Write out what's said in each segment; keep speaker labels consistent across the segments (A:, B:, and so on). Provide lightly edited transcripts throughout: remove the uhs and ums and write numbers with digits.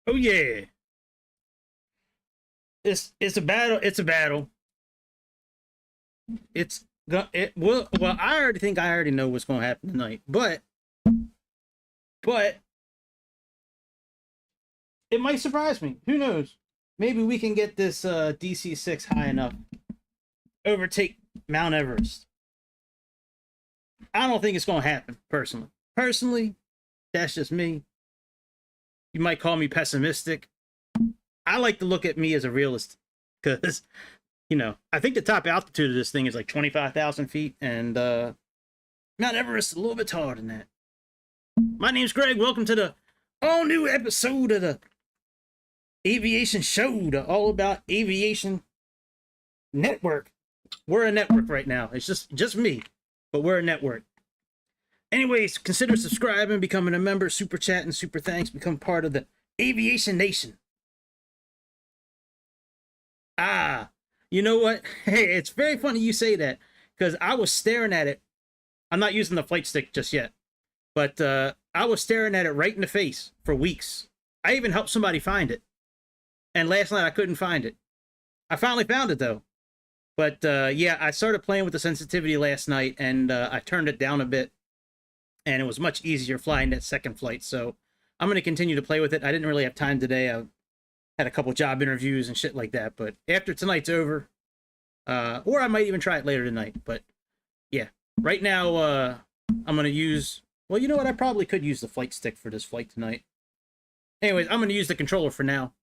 A: Oh yeah. It's a battle. It's a battle. Well, I already think I already know what's gonna happen tonight. But it might surprise me. Who knows? Maybe we can get this DC-6 high enough. Overtake Mount Everest. I don't think it's gonna happen, personally. Personally, that's just me. You might call me pessimistic. I like to look at me as a realist because, you know, I think the top altitude of this thing is like 25,000 feet, and Mount Everest is a little bit taller than that. My name's Greg. Welcome to the all new episode of the Aviation Show, the All About Aviation Network. We're a network right now. It's just me, but we're a network. Anyways, consider subscribing, becoming a member, super chat, and super thanks. Become part of the Aviation Nation. Ah, you know what? Hey, it's very funny you say that because I was staring at it. I'm not using the flight stick just yet, but I was staring at it right in the face for weeks. I even helped somebody find it. And last night I couldn't find it. I finally found it though. But yeah, I started playing with the sensitivity last night and I turned it down a bit. And it was much easier flying that second flight. So I'm going to continue to play with it. I didn't really have time today. I had a couple job interviews and shit like that. But after tonight's over, or I might even try it later tonight. But yeah, right now I'm going to use... Well, you know what? I probably could use the flight stick for this flight tonight. Anyways, I'm going to use the controller for now.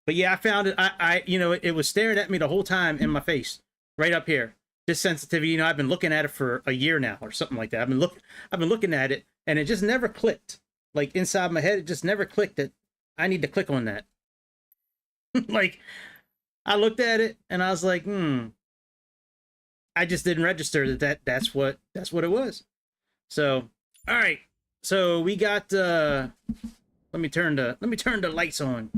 A: But yeah, I found it. You know, it was staring at me the whole time in my face, right up here. This sensitivity, you know, I've been looking at it for a year now or something like that. I've been looking at it, and it just never clicked. Like inside my head, it just never clicked that I need to click on that. Like, I looked at it and I was like, I just didn't register that's what it was. So, all right. So we got let me turn the lights on.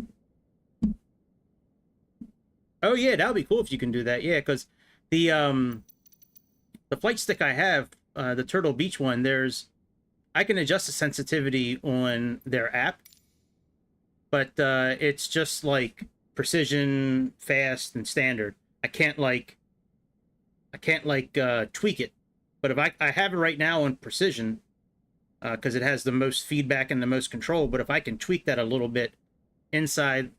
A: Oh yeah, that would be cool if you can do that. Yeah, because the flight stick I have, the Turtle Beach one, I can adjust the sensitivity on their app, but it's just like precision, fast, and standard. I can't tweak it. But if I have it right now on precision, because it has the most feedback and the most control. But if I can tweak that a little bit inside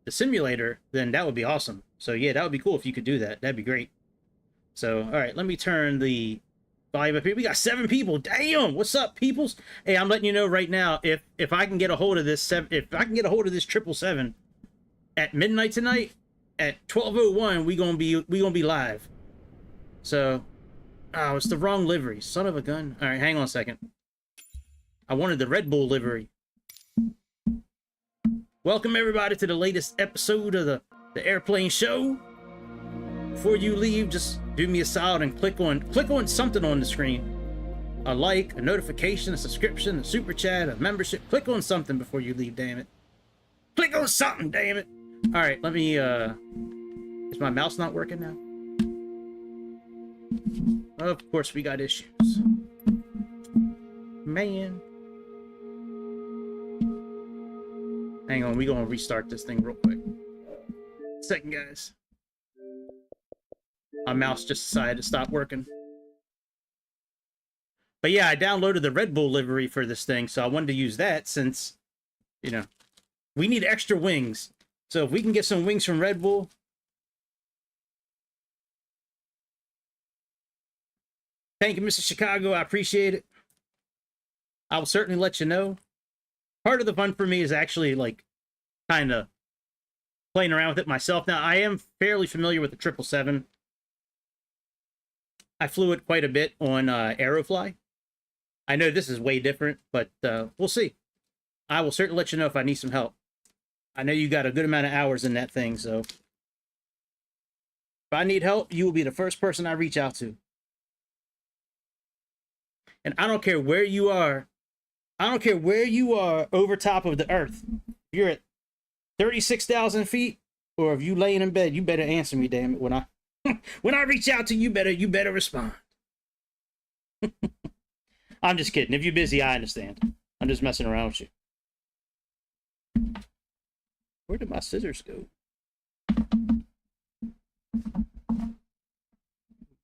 A: the simulator, then that would be awesome. So yeah, that would be cool if you could do that. That'd be great. So, all right, let me turn the volume up here. We got 7 people. Damn, what's up, peoples? Hey, I'm letting you know right now, if I can get a hold of this, if I can get a hold of this 777 at midnight tonight, at 12:01, we gonna be live. So, oh, it's the wrong livery, son of a gun. All right, hang on a second. I wanted the Red Bull livery. Welcome everybody to the latest episode of the Airplane Show. Before you leave, just do me a solid and click on something on the screen. A like, a notification, a subscription, a super chat, a membership. Click on something before you leave, damn it. Click on something, damn it. All right, let me, is my mouse not working now? Of course we got issues. Man. Hang on, we gonna restart this thing real quick. Second, guys. My mouse just decided to stop working. But yeah, I downloaded the Red Bull livery for this thing, so I wanted to use that since, you know, we need extra wings. So if we can get some wings from Red Bull. Thank you, Mr. Chicago. I appreciate it. I will certainly let you know. Part of the fun for me is actually, like, kind of playing around with it myself. Now, I am fairly familiar with the 777. I flew it quite a bit on Aerofly. I know this is way different, but we'll see. I will certainly let you know if I need some help. I know you got a good amount of hours in that thing, so if I need help, you will be the first person I reach out to. And I don't care where you are. I don't care where you are over top of the earth. If you're at 36,000 feet, or if you laying in bed, you better answer me, damn it. When I reach out to you, you better respond. I'm just kidding. If you're busy, I understand. I'm just messing around with you. Where did my scissors go?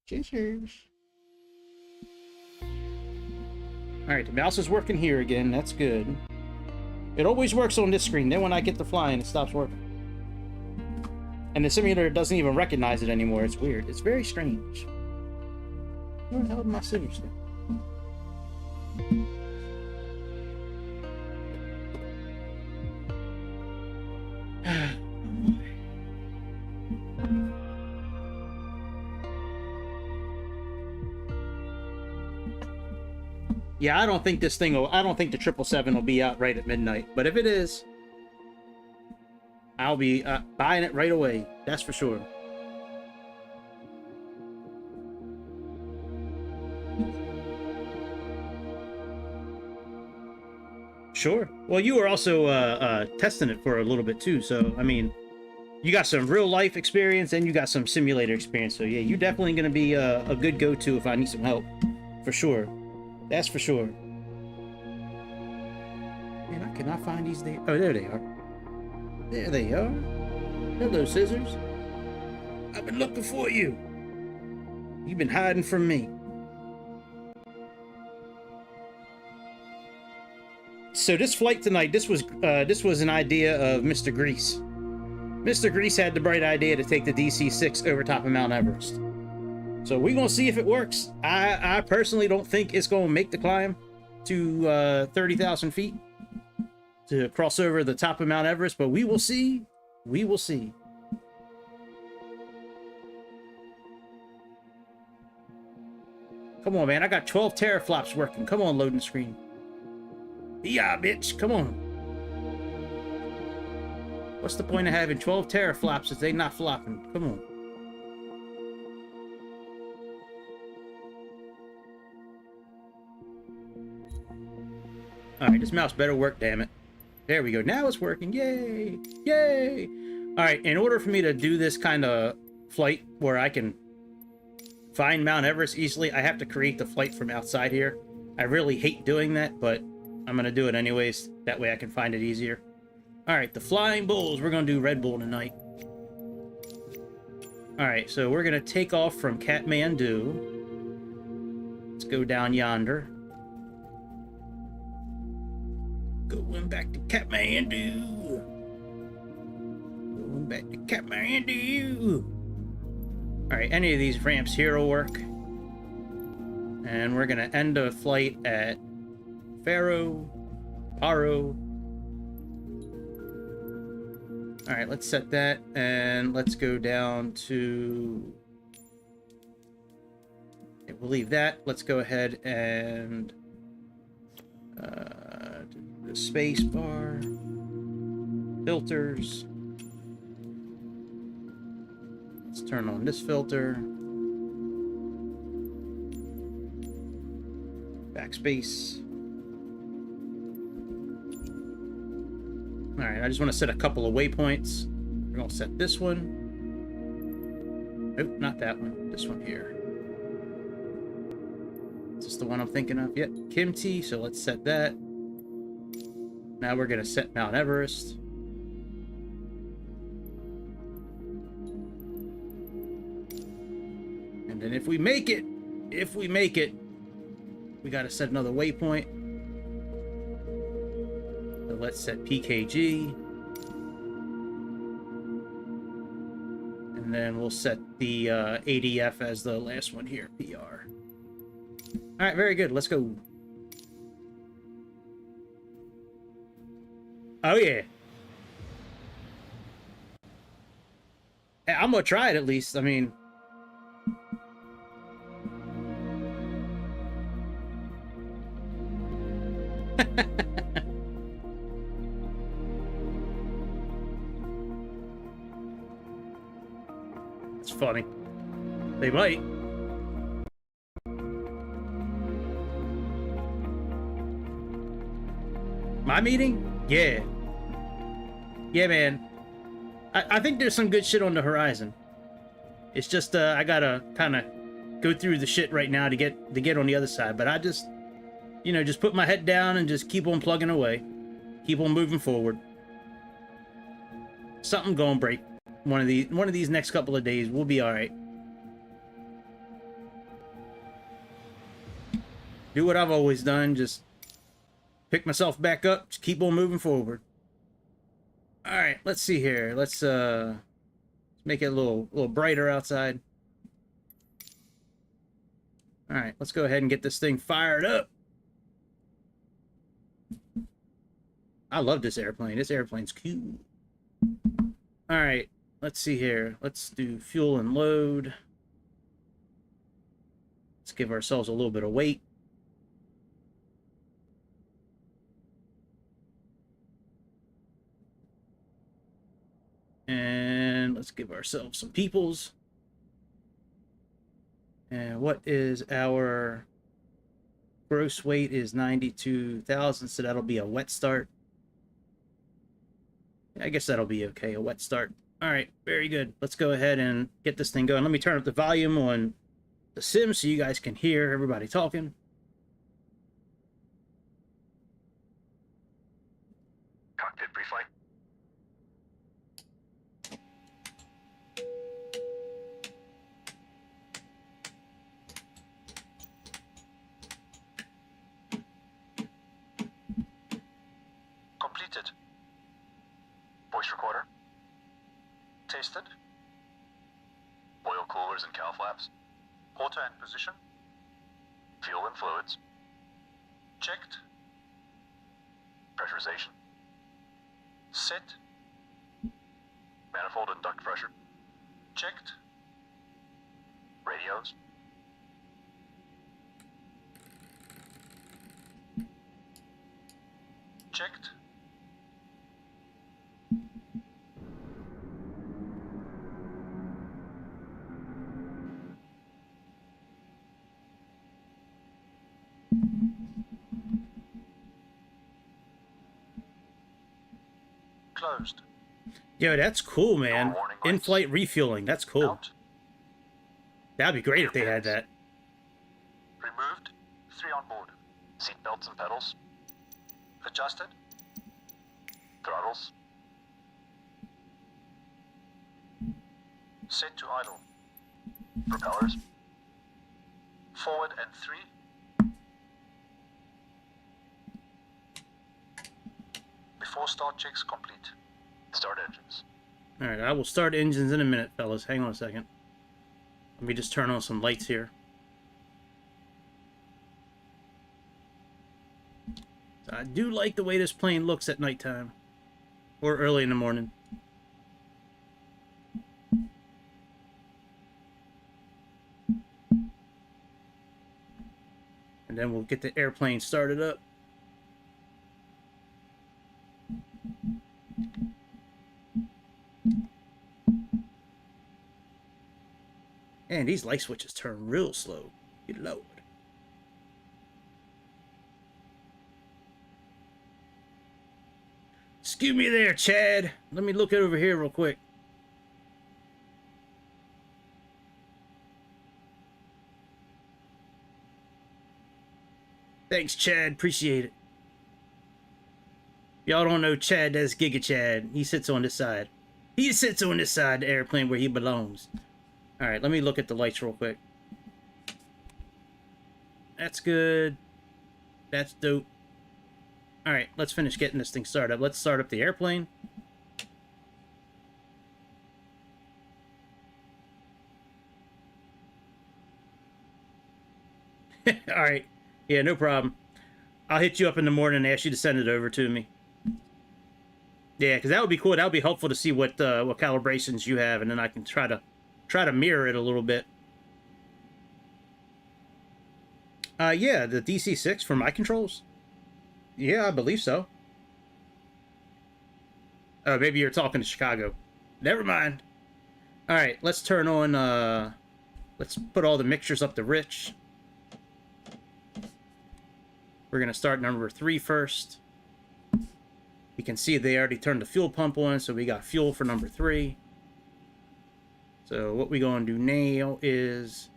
A: Scissors. Alright, the mouse is working here again. That's good. It always works on this screen. Then when I get to flying, it stops working. And the simulator doesn't even recognize it anymore. It's weird. It's very strange. Where the hell did my scissors go? Yeah, I don't think this thing will... I don't think the 777 will be out right at midnight. But if it is, I'll be buying it right away. That's for sure. Sure. Well, you were also testing it for a little bit too. So, I mean, you got some real life experience and you got some simulator experience. So, yeah, you're definitely going to be a good go-to if I need some help. For sure. That's for sure. Man, I cannot find these there. Oh, there they are. There they are. Hello, scissors. I've been looking for you. You've been hiding from me. So this flight tonight, this was an idea of Mr. Grease. Mr. Grease had the bright idea to take the DC-6 over top of Mount Everest. So we're gonna see if it works. I personally don't think it's gonna make the climb to 30,000 feet to cross over the top of Mount Everest, but we will see. We will see. Come on, man. I got 12 teraflops working. Come on, loading screen. Yeah, bitch. Come on. What's the point of having 12 teraflops if they not flopping? Come on. Alright, this mouse better work, damn it. There we go. Now it's working. Yay! Yay! Alright, in order for me to do this kind of flight where I can find Mount Everest easily, I have to create the flight from outside here. I really hate doing that, but I'm going to do it anyways. That way I can find it easier. Alright, the Flying Bulls. We're going to do Red Bull tonight. Alright, so we're going to take off from Kathmandu. Let's go down yonder. Going back to Kathmandu. Going back to Kathmandu. Alright, any of these ramps here will work. And we're going to end the flight at Paro. Alright, let's set that. And let's go down to... Okay, we'll leave that. Let's go ahead and... the space bar, filters. Let's turn on this filter. Backspace. All right, I just want to set a couple of waypoints. We're going to set this one. Nope, not that one. This one here. Is this the one I'm thinking of? Yep, Kimchi, so let's set that. Now we're going to set Mount Everest. And then if we make it, we got to set another waypoint. So let's set PKG. And then we'll set the ADF as the last one here, PR. All right, very good. Let's go. Oh, yeah. I'm going to try it at least. I mean... It's funny. They might. My meeting? Yeah. Yeah, man. I think there's some good shit on the horizon. It's just I gotta kind of go through the shit right now to get on the other side. But I just, you know, just put my head down and just keep on plugging away. Keep on moving forward. Something gonna break one of these next couple of days. We'll be all right. Do what I've always done, just pick myself back up, just keep on moving forward. All right, let's see here. Let's make it a little brighter outside. All right, let's go ahead and get this thing fired up. I love this airplane. This airplane's cool. All right, let's see here. Let's do fuel and load. Let's give ourselves a little bit of weight. And let's give ourselves some peoples. And what is our gross weight is 92,000, so that'll be a wet start. I guess that'll be okay, a wet start. All right, very good. Let's go ahead and get this thing going. Let me turn up the volume on the sim so you guys can hear everybody talking.
B: Cockpit pre-flight. Completed. Voice recorder. Tasted. Oil coolers and cow flaps. Auto and position. Fuel and fluids. Checked. Pressurization. Set. Manifold and duct pressure. Checked. Radios. Checked. Closed.
A: Yo, that's cool, man.
B: warning lights.
A: In-flight refueling. That's cool.
B: Out.
A: That'd be great if they had that.
B: Removed. 3 on board. Seat belts and pedals. Adjusted. Throttles. Set to idle. Propellers. Forward and 3. Before start checks complete. Start engines.
A: All right, I will start engines in a minute, fellas. Hang on a second. Let me just turn on some lights here. I do like the way this plane looks at nighttime. Or early in the morning. And then we'll get the airplane started up. And these light switches turn real slow. Good lord. Excuse me there, Chad. Let me look it over here real quick. Thanks, Chad. Appreciate it. Y'all don't know Chad, that's Giga Chad. He sits on this side. He sits on this side of the airplane where he belongs. Alright, let me look at the lights real quick. That's good. That's dope. Alright, let's finish getting this thing started up. Let's start up the airplane. Alright. Yeah, no problem. I'll hit you up in the morning and ask you to send it over to me. Yeah, because that would be cool. That would be helpful to see what calibrations you have, and then I can try to mirror it a little bit. Yeah, the DC-6 for my controls. Yeah, I believe so. Oh, maybe you're talking to Chicago. Never mind. All right, let's turn on. Let's put all the mixtures up to rich. We're gonna start number 3 first. You can see they already turned the fuel pump on, so we got fuel for number 3. So what we gonna do now is,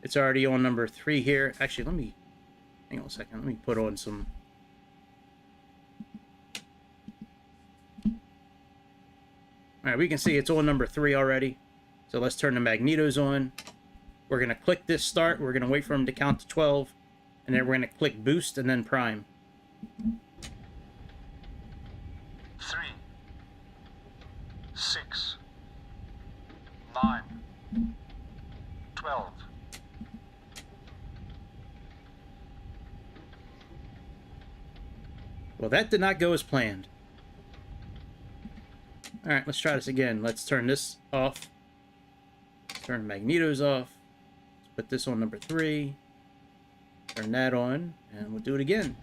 A: it's already on number 3 here. Actually, let me, hang on a second. Let me put on some. All right, we can see it's on number 3 already. So let's turn the magnetos on. We're going to click this start. We're going to wait for him to count to 12. And then we're going to click boost and then prime.
B: 3, 6, 9, 12.
A: Well, that did not go as planned. All right, let's try this again. Let's turn this off. Turn magnetos off. Let's put this on number 3. Turn that on, and we'll do it again.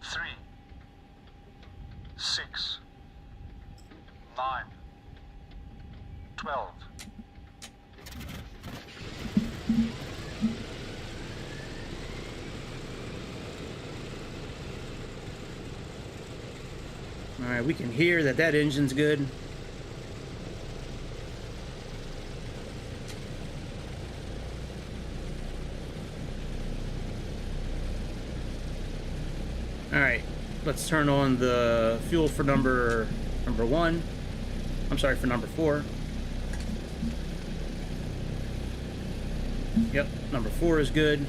B: 3, 6, 9, 12.
A: All right, we can hear that that engine's good. All right, let's turn on the fuel for number 1. I'm sorry, for number 4. Yep, number 4 is good.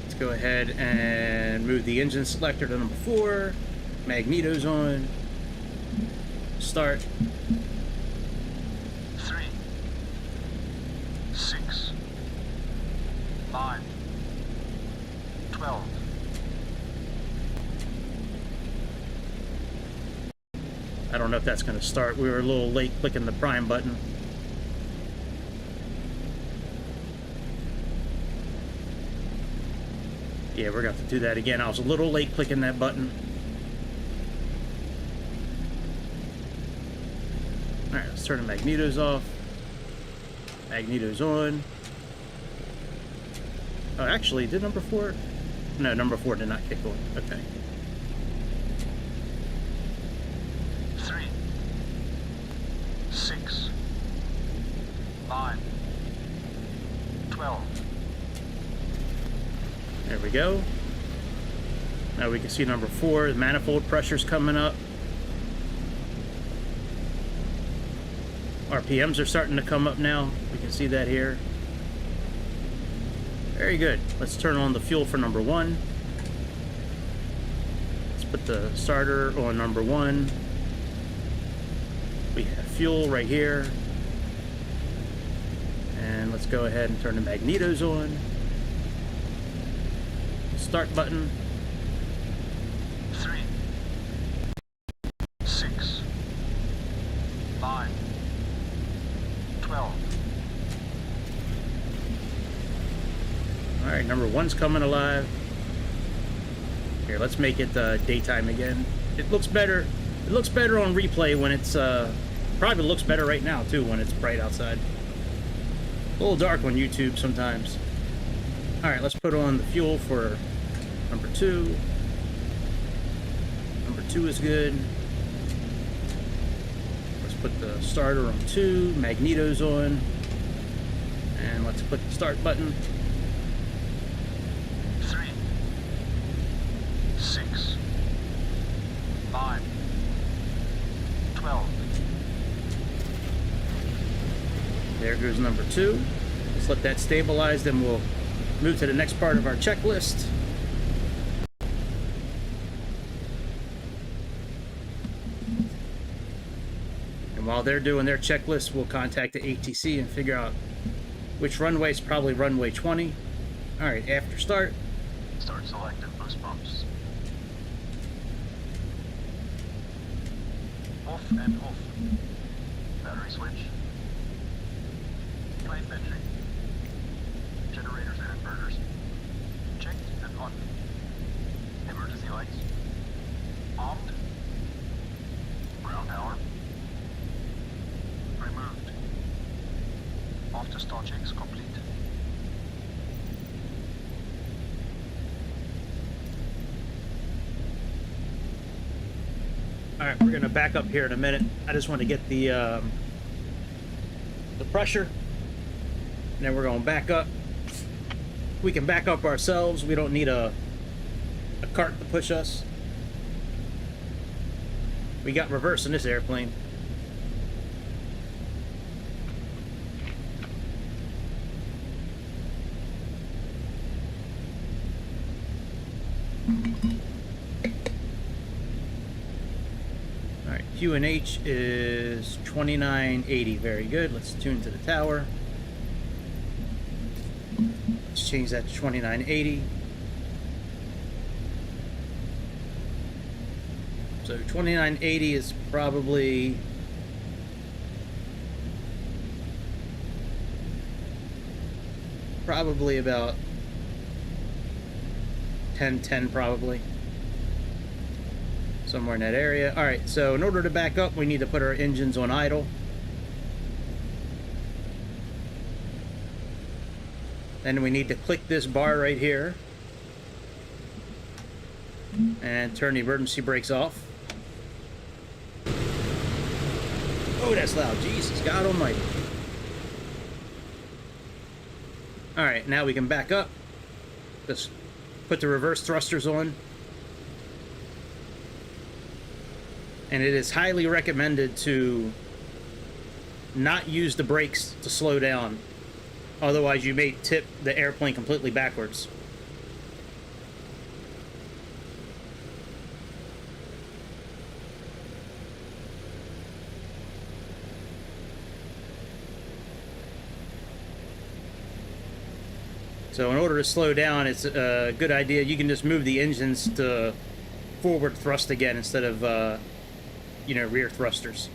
A: Let's go ahead and move the engine selector to number 4. Magnetos on. Start.
B: 3, 6, 9, 12.
A: I don't know if that's going to start. We were a little late clicking the prime button. Yeah, we're going to have to do that again. I was a little late clicking that button. Alright, let's turn the magnetos off. Magnetos on. Oh, actually, did number 4? No, number 4 did not kick on. Okay.
B: 3, 6, 9, 12.
A: There we go. Now we can see number 4. The manifold pressure's coming up. RPMs are starting to come up now. We can see that here. Very good. Let's turn on the fuel for number 1. Let's put the starter on number 1. We have fuel right here. And let's go ahead and turn the magnetos on. Start button.
B: 3, 6, 9, 12.
A: Alright, number 1's coming alive. Here, let's make it daytime again. It looks better. It looks better on replay when it's probably looks better right now too when it's bright outside. A little dark on YouTube sometimes. Alright, let's put on the fuel for number 2. Number 2 is good. Let's put the starter on 2, magnetos on, and let's click the start button.
B: 3, 6, 9, 12.
A: There goes number 2. Let's let that stabilize, then we'll move to the next part of our checklist. And while they're doing their checklist, we'll contact the ATC and figure out which runway is probably runway 20. Alright, after start.
B: Start selected boost pumps. Off and off. Battery switch. Plane benching. Generators and inverters. Checked and on. Emergency lights. Armed. Ground power. Removed. After start checks complete.
A: Alright, we're gonna back up here in a minute. I just want to get the pressure. And then we're going to back up. We can back up ourselves. We don't need a cart to push us. We got reverse in this airplane. Alright, QNH is 2980. Very good. Let's tune to the tower. Let's change that to 2980. So 2980 is probably about 1010 probably. Somewhere in that area. Alright, so in order to back up, we need to put our engines on idle. Then we need to click this bar right here and turn the emergency brakes off. Oh, that's loud. Jesus, God almighty. Alright, now we can back up. Just put the reverse thrusters on. And it is highly recommended to not use the brakes to slow down. Otherwise, you may tip the airplane completely backwards. So in order to slow down, it's a good idea. You can just move the engines to forward thrust again instead of, you know, rear thrusters.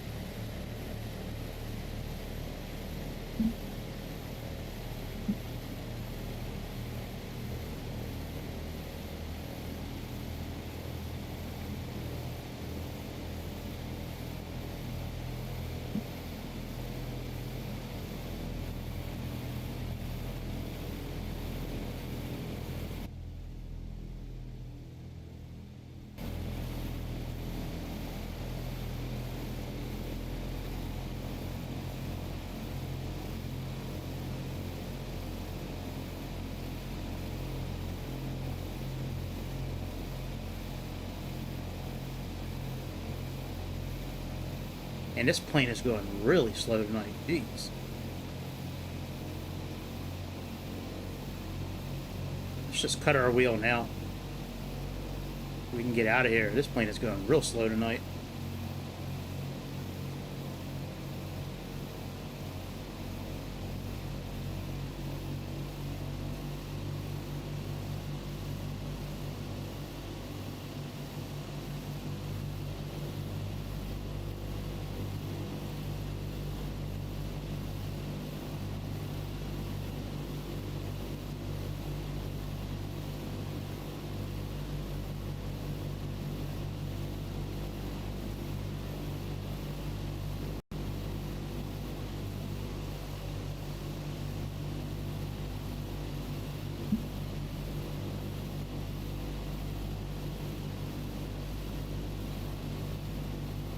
A: And this plane is going really slow tonight. Jeez. Let's just cut our wheel now. We can get out of here. This plane is going real slow tonight.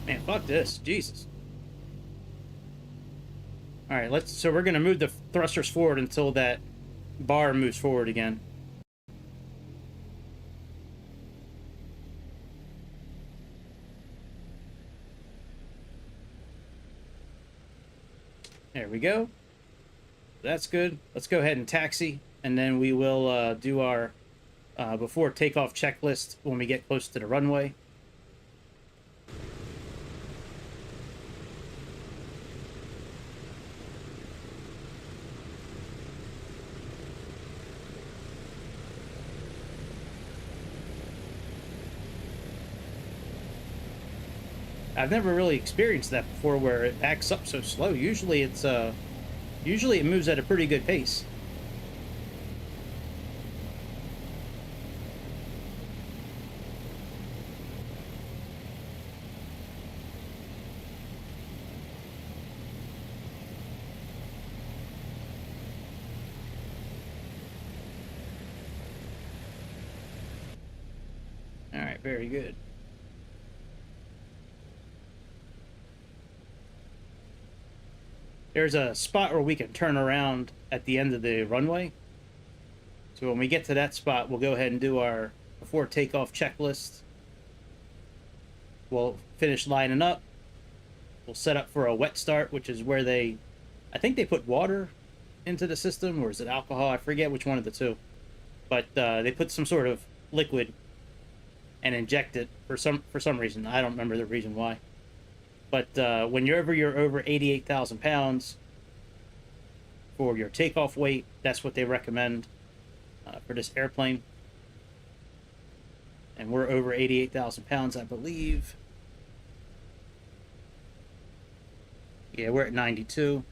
A: Man, fuck this. Jesus. Alright, so we're gonna move the thrusters forward until that bar moves forward again. There we go. That's good. Let's go ahead and taxi, and then we will do our before takeoff checklist when we get close to the runway. I've never really experienced that before, where it backs up so slow. Usually it's usually it moves at a pretty good pace. All right, very good. There's a spot where we can turn around at the end of the runway. So when we get to that spot, we'll go ahead and do our before takeoff checklist. We'll finish lining up. We'll set up for a wet start, which is where I think they put water into the system, or is it alcohol? I forget which one of the two. But they put some sort of liquid and inject it for some reason. I don't remember the reason why. But whenever you're over 88,000 pounds for your takeoff weight, that's what they recommend for this airplane. And we're over 88,000 pounds, I believe. Yeah, we're at 92.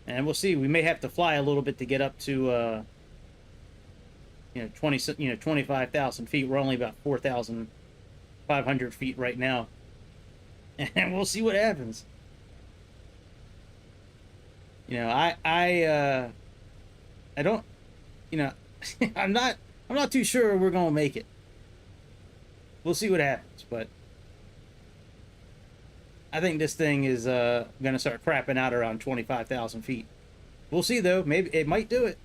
A: And we'll see. We may have to fly a little bit to get up to, 25,000 feet. We're only about 4,500 feet right now, and we'll see what happens. I don't, I'm not too sure we're gonna make it. We'll see what happens, but I think this thing is gonna start crapping out around 25,000 feet. We'll see though. Maybe it might do it.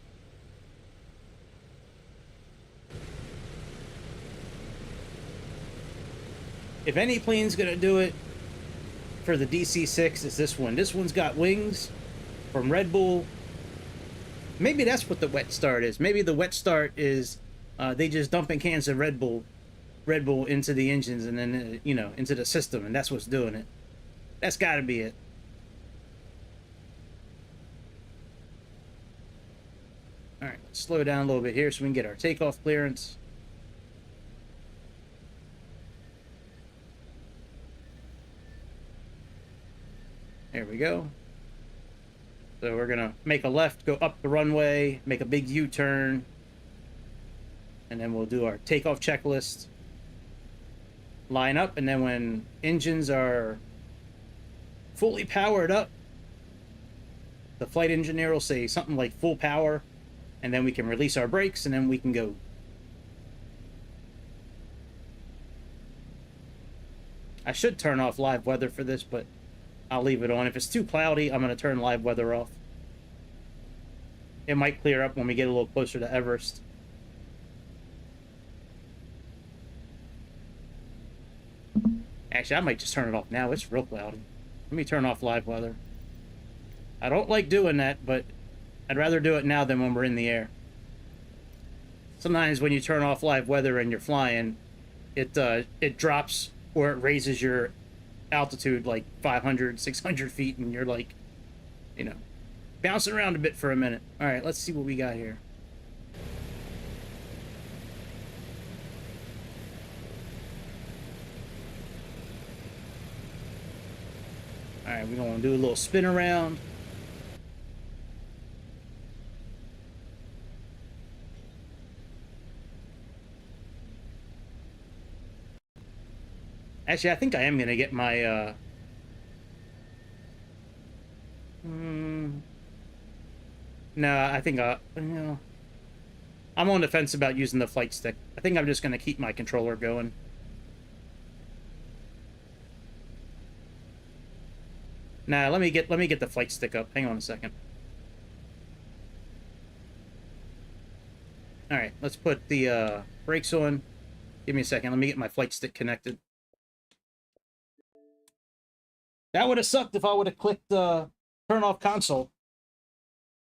A: If any plane's gonna do it for the DC-6, is this one. This one's got wings from Red Bull. Maybe that's what the wet start is. Maybe the wet start is they just dumping cans of Red Bull into the engines and then into the system, and that's what's doing it. That's got to be it. All right, let's slow down a little bit here so we can get our takeoff clearance. There we go. So we're gonna make a left, go up the runway, make a big U-turn, and then we'll do our takeoff checklist. Line up, and then when engines are fully powered up, the flight engineer will say something like full power, and then we can release our brakes, and then we can go. I should turn off live weather for this, but I'll leave it on. If it's too cloudy, I'm going to turn live weather off. It might clear up when we get a little closer to Everest. Actually, I might just turn it off now. It's real cloudy. Let me turn off live weather. I don't like doing that, but I'd rather do it now than when we're in the air. Sometimes when you turn off live weather and you're flying, it drops or it raises your altitude like 500, 600 feet, and you're like, bouncing around a bit for a minute. All right, let's see what we got here. All right, we're going to do a little spin around. Actually, I think I am going to get my, no, I think, I'm on the fence about using the flight stick. I think I'm just going to keep my controller going. Nah, let me get the flight stick up. Hang on a second. All right, let's put the brakes on. Give me a second. Let me get my flight stick connected. That would have sucked if I would have clicked turn off console.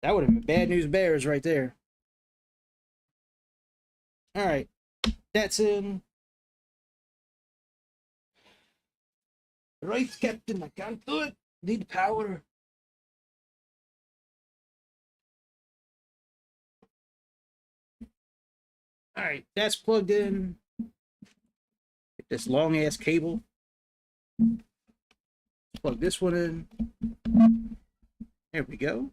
A: That would have been bad news bears right there. All right, that's in. Right, Captain, I can't do it. Need power. All right, that's plugged in. Get this long ass cable. Plug this one in. There we go.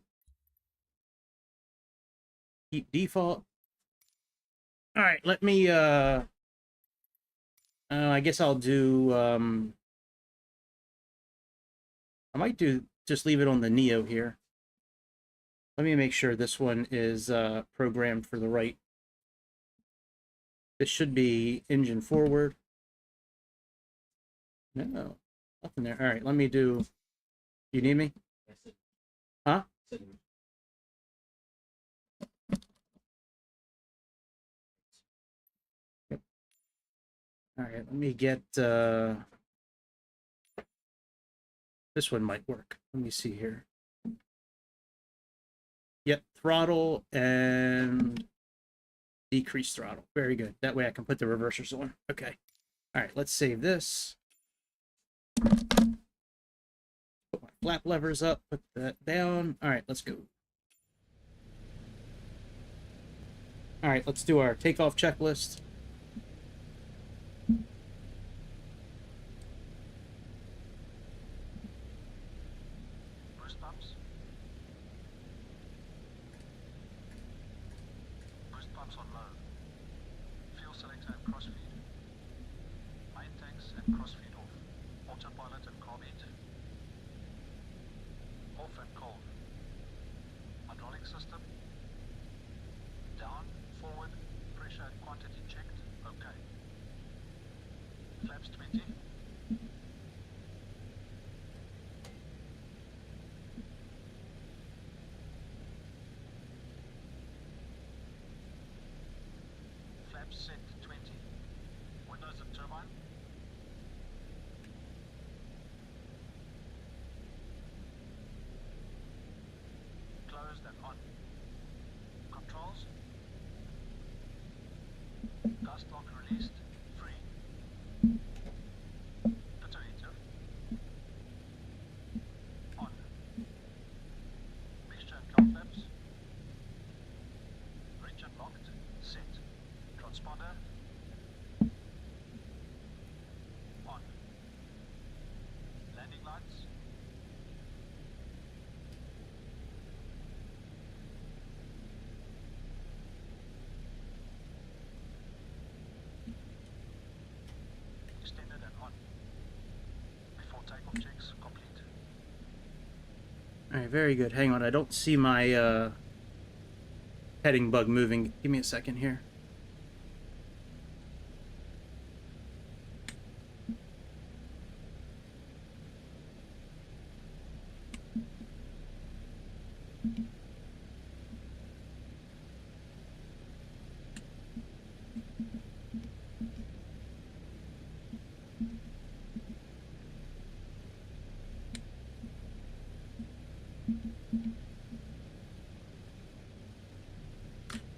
A: Keep default. All right, let me I guess I'll do I might just leave it on the Neo here. Let me make sure this one is programmed for the right. This should be engine forward. No, nothing there. All right, let me do. You need me? Huh? All right, let me get this one might work. Let me see here. Yep, throttle and decrease throttle. Very good. That way I can put the reversers on. Okay. All right, let's save this. Put my flap levers up, put that down. All right, let's go. All right, let's do our takeoff checklist.
B: Boost pumps. Boost pumps on low. Fuel selector and crossfeed. Main tanks and crossfeed off. Autopilot and carb heat. Off and cold. Hydraulic system. Down, forward, pressure and quantity checked. Okay. Flaps 20. Flaps set 20. Windows and turbine. Closed and on. Controls. Dust lock released. Free. Pitter on. Mixture and cowl flaps. Reach unlocked. Set. Transponder. On. Landing lights. Extended and on. Before takeoff checks complete.
A: All right, very good. Hang on, I don't see my heading bug moving. Give me a second here.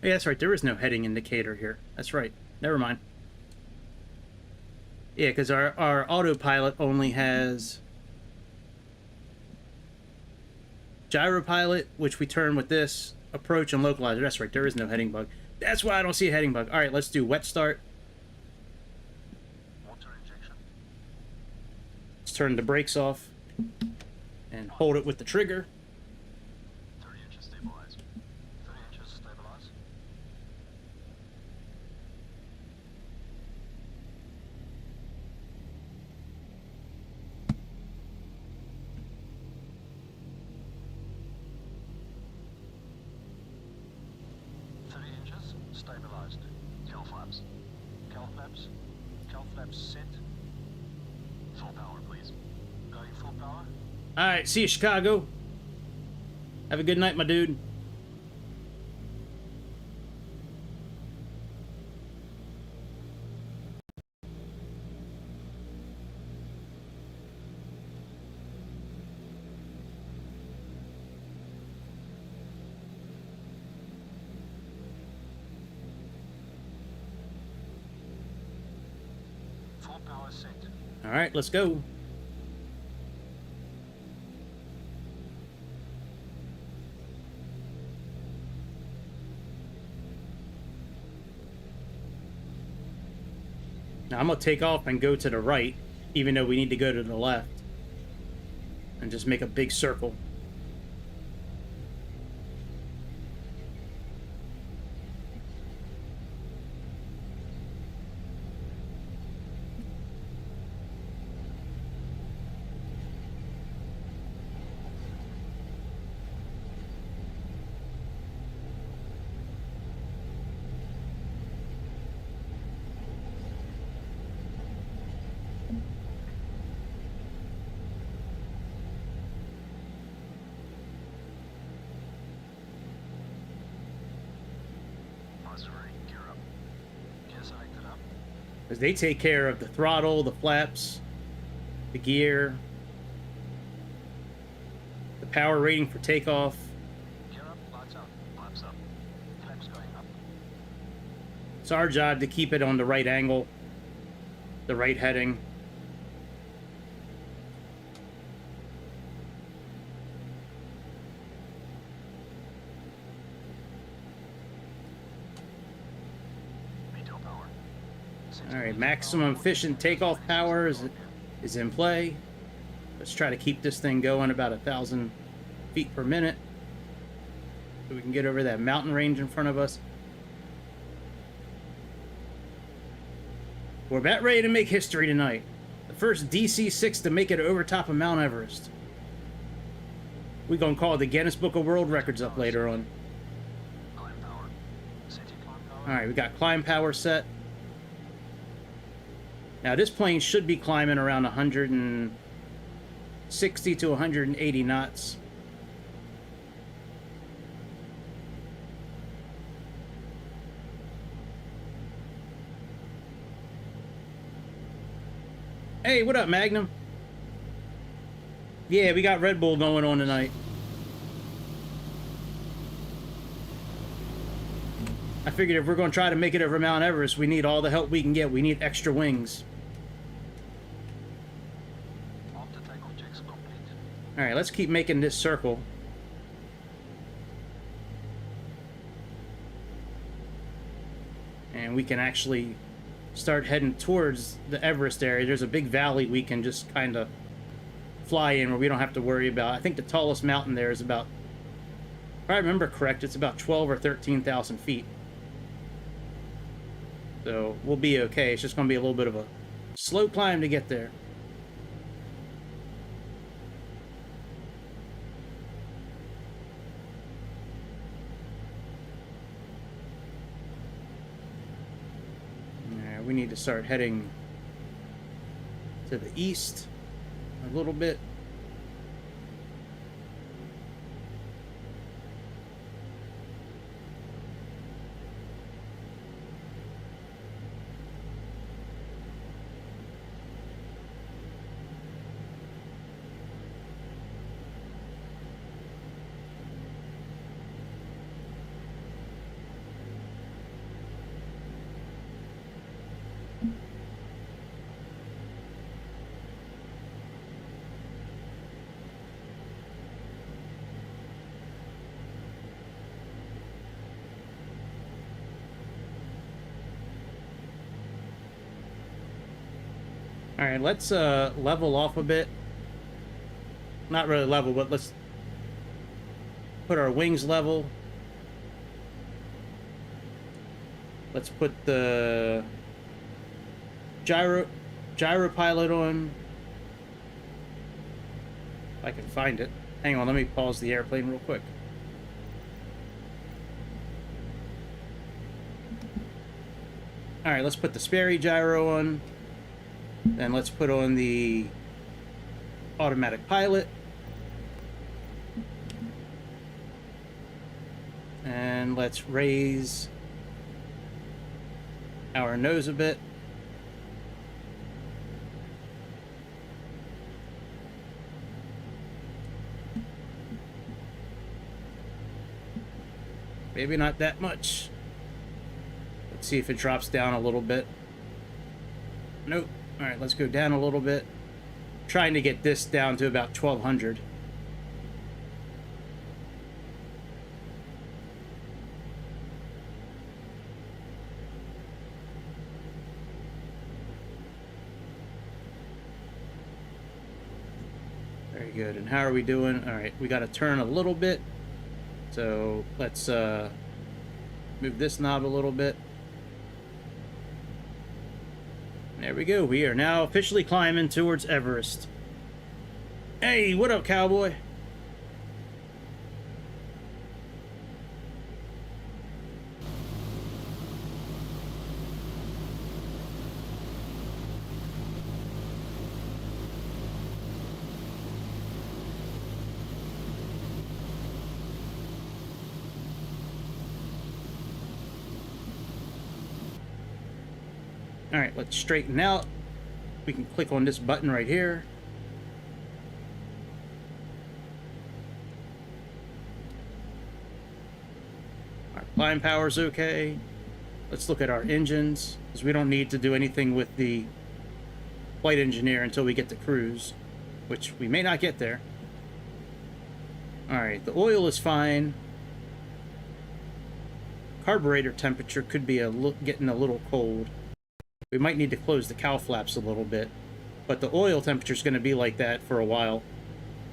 A: Yeah, that's right. There is no heading indicator here. That's right. Never mind. Yeah, because our autopilot only has gyropilot, which we turn with this, approach, and localizer. That's right. There is no heading bug. That's why I don't see a heading bug. All right, let's do wet start.
B: Water injection.
A: Let's turn the brakes off and hold it with the trigger.
B: 30 inches stabilize. 30 inches stabilize. Stabilized. Kill flaps. Kill flaps. Kill flaps set. Full power, please. Going full power.
A: All right, see you, Chicago. Have a good night, my dude.
B: Full power set.
A: All right, let's go. Now I'm going to take off and go to the right, even though we need to go to the left. And just make a big circle. Because they take care of the throttle, the flaps, the gear, the power rating for takeoff.
B: Gear up, lights out, flaps up, flaps going up.
A: It's our job to keep it on the right angle, the right heading.
B: Meteor power.
A: All right, maximum efficient takeoff power is in play. Let's try to keep this thing going about 1,000 feet per minute so we can get over that mountain range in front of us. We're about ready to make history tonight. The first DC-6 to make it over top of Mount Everest. We're going to call the Guinness Book of World Records up later on.
B: Climb power. City climb power.
A: All right, we got climb power set. Now this plane should be climbing around 160 to 180 knots. Hey, what up, Magnum? Yeah, we got Red Bull going on tonight. I figured if we're going to try to make it over Mount Everest, we need all the help we can get. We need extra wings.
B: After takeoff checks complete.
A: All right, let's keep making this circle. And we can actually start heading towards the Everest area. There's a big valley we can just kind of fly in where we don't have to worry about. I think the tallest mountain there is about, if I remember correct, it's about 12 or 13,000 feet. So we'll be okay. It's just going to be a little bit of a slow climb to get there. We need to start heading to the east a little bit. All right, let's level off a bit. Not really level, but let's put our wings level. Let's put the gyro pilot on. If I can find it. Hang on, let me pause the airplane real quick. All right, let's put the Sperry gyro on. Then let's put on the automatic pilot. And let's raise our nose a bit. Maybe not that much. Let's see if it drops down a little bit. Nope. All right, let's go down a little bit. Trying to get this down to about 1,200. Very good. And how are we doing? All right, we got to turn a little bit. So let's move this knob a little bit. There we go. We are now officially climbing towards Everest. Hey, what up, cowboy? All right, let's straighten out. We can click on this button right here. Our climb power's okay. Let's look at our engines, because we don't need to do anything with the flight engineer until we get to cruise, which we may not get there. All right, the oil is fine. Carburetor temperature could be getting a little cold. We might need to close the cowl flaps a little bit, but the oil temperature is going to be like that for a while,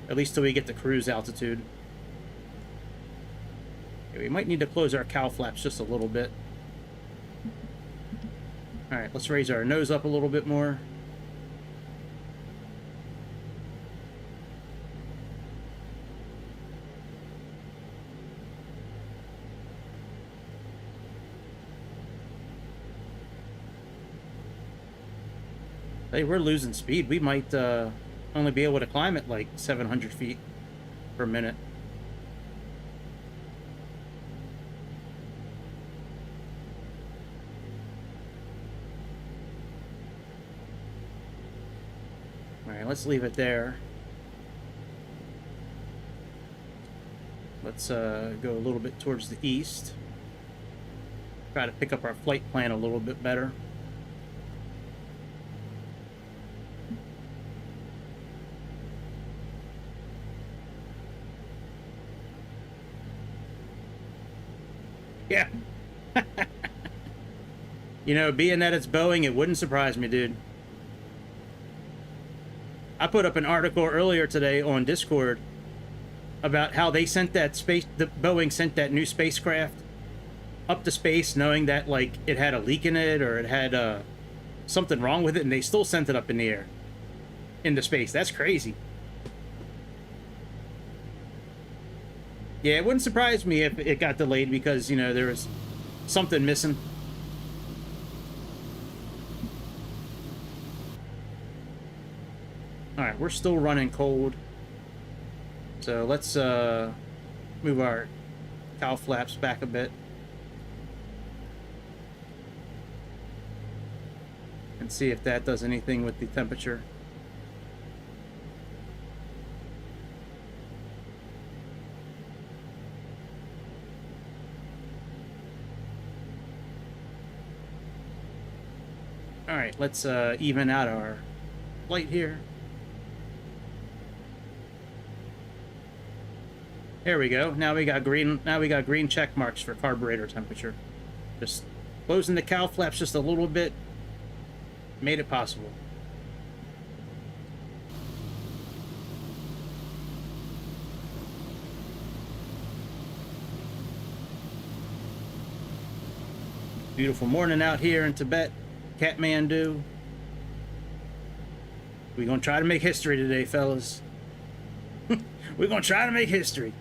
A: at least till we get to cruise altitude. Okay, we might need to close our cowl flaps just a little bit. All right, let's raise our nose up a little bit more. Hey, we're losing speed. We might only be able to climb at like 700 feet per minute. All right, let's leave it there. Let's go a little bit towards the east. Try to pick up our flight plan a little bit better. Yeah. You know, being that it's Boeing, it wouldn't surprise me, dude. I put up an article earlier today on Discord about how they sent that Boeing sent that new spacecraft up to space knowing that, like, it had a leak in it or it had something wrong with it, and they still sent it up in the air, into space. That's crazy. Yeah, it wouldn't surprise me if it got delayed because, you know, there was something missing. Alright, we're still running cold. So let's move our cowl flaps back a bit. And see if that does anything with the temperature. Alright, let's even out our flight here. There we go. Now we got green check marks for carburetor temperature. Just closing the cowl flaps just a little bit made it possible. Beautiful morning out here in Tibet, Kathmandu. We're gonna try to make history today, fellas. We're gonna try to make history.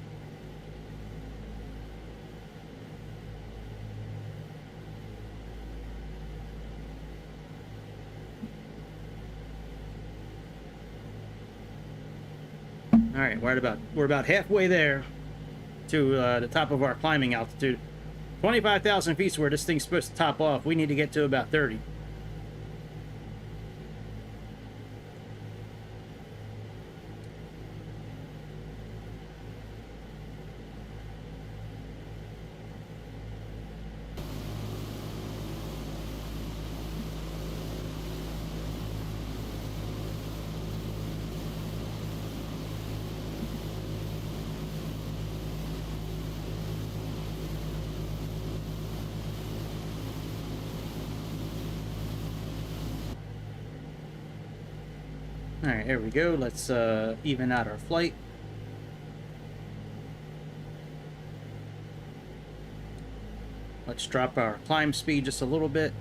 A: All right, we're about halfway there to the top of our climbing altitude. 25,000 feet is where this thing's supposed to top off. We need to get to about 30. Alright, here we go. Let's even out our flight. Let's drop our climb speed just a little bit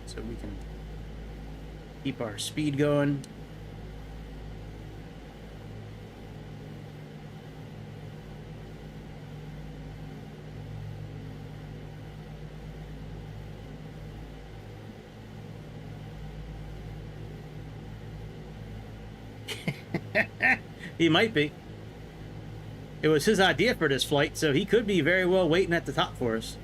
A: so we can keep our speed going. He might be. It was his idea for this flight, so he could be very well waiting at the top for us.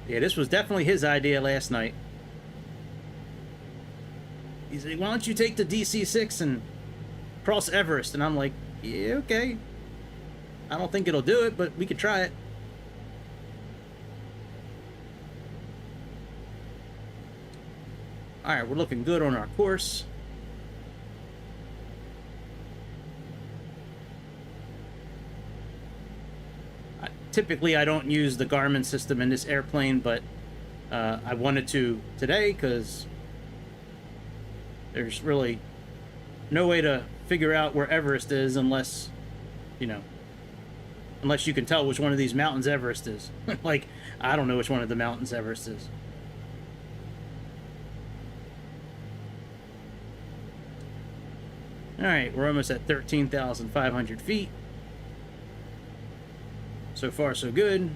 A: Yeah, this was definitely his idea last night. He's like, why don't you take the DC-6 and cross Everest? And I'm like, yeah, okay. I don't think it'll do it, but we could try it. All right, we're looking good on our course. Typically, I don't use the Garmin system in this airplane, but I wanted to today because there's really no way to figure out where Everest is unless, you know, unless you can tell which one of these mountains Everest is. Like, I don't know which one of the mountains Everest is. All right, we're almost at 13,500 feet. So far, so good.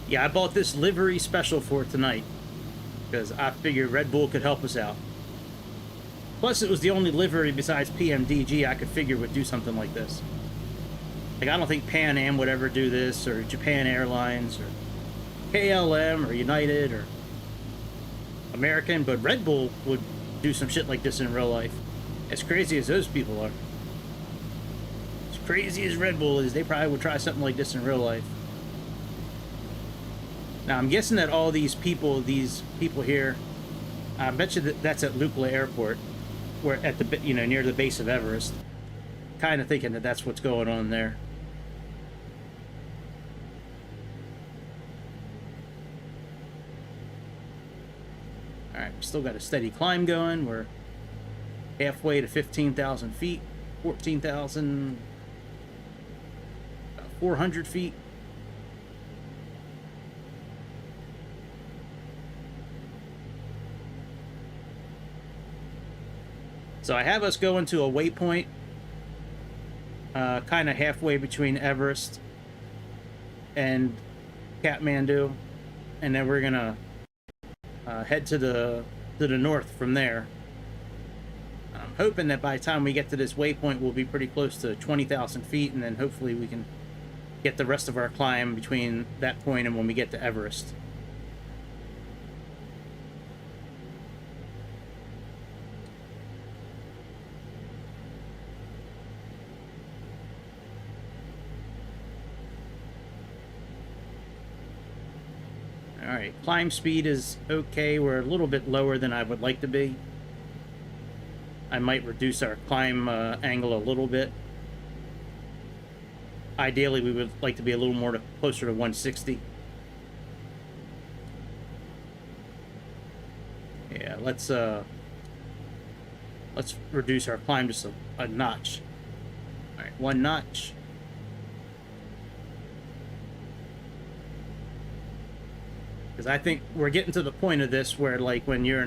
A: Yeah, I bought this livery special for tonight because I figured Red Bull could help us out. Plus, it was the only livery besides Pmdg I could figure would do something like this. Like, I don't think Pan Am would ever do this, or Japan Airlines, or KLM, or United, or American, but Red Bull would do some shit like this in real life. As crazy as those people are. As crazy as Red Bull is, they probably would try something like this in real life. Now, I'm guessing that all these people here, I bet you that's at Lukla Airport, where at the, you know, near the base of Everest. Kind of thinking that that's what's going on there. All right, we still got a steady climb going. We're halfway to 15,000 feet, 14,400 feet. So I have us going to a waypoint, kind of halfway between Everest and Kathmandu, and then we're gonna head to the north from there. I'm hoping that by the time we get to this waypoint, we'll be pretty close to 20,000 feet, and then hopefully we can get the rest of our climb between that point and when we get to Everest. Alright, climb speed is okay. We're a little bit lower than I would like to be. I might reduce our climb angle a little bit. Ideally, we would like to be a little more closer to 160. Yeah, let's reduce our climb just a notch. Alright, 1 notch. Because I think we're getting to the point of this where, like, when you're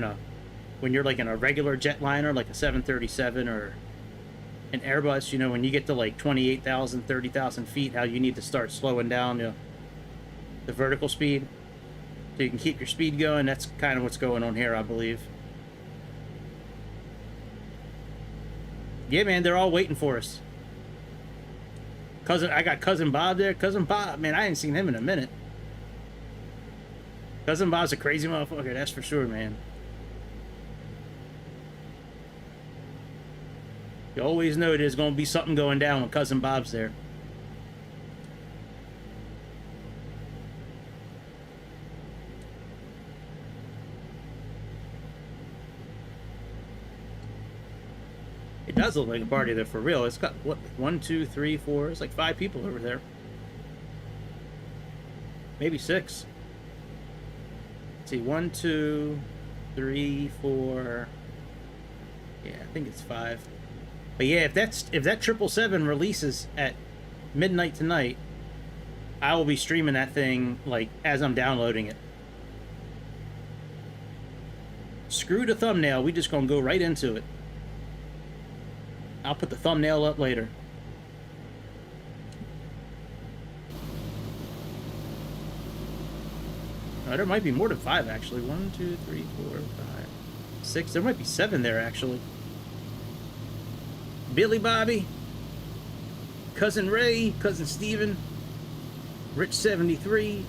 A: like in a regular jetliner, like a 737 or an Airbus, you know, when you get to like 28,000, 30,000 feet, how you need to start slowing down, you know, the vertical speed so you can keep your speed going. That's kind of what's going on here, I believe. Yeah, man, they're all waiting for us. I got Cousin Bob there. Cousin Bob, man, I ain't seen him in a minute. Cousin Bob's a crazy motherfucker, that's for sure, man. You always know there's gonna be something going down when Cousin Bob's there. It does look like a party there for real. It's got, what, 1, 2, 3, 4, it's like 5 people over there. Maybe 6. See, 1, 2, 3, 4. Yeah, I think it's 5. But yeah, if that 777 releases at midnight tonight, I will be streaming that thing like as I'm downloading it. Screw the thumbnail, we just gonna go right into it. I'll put the thumbnail up later. There might be more than 5, actually. 1, 2, 3, 4, 5, 6. There might be 7 there, actually. Billy Bobby, Cousin Ray, Cousin Steven, Rich 73.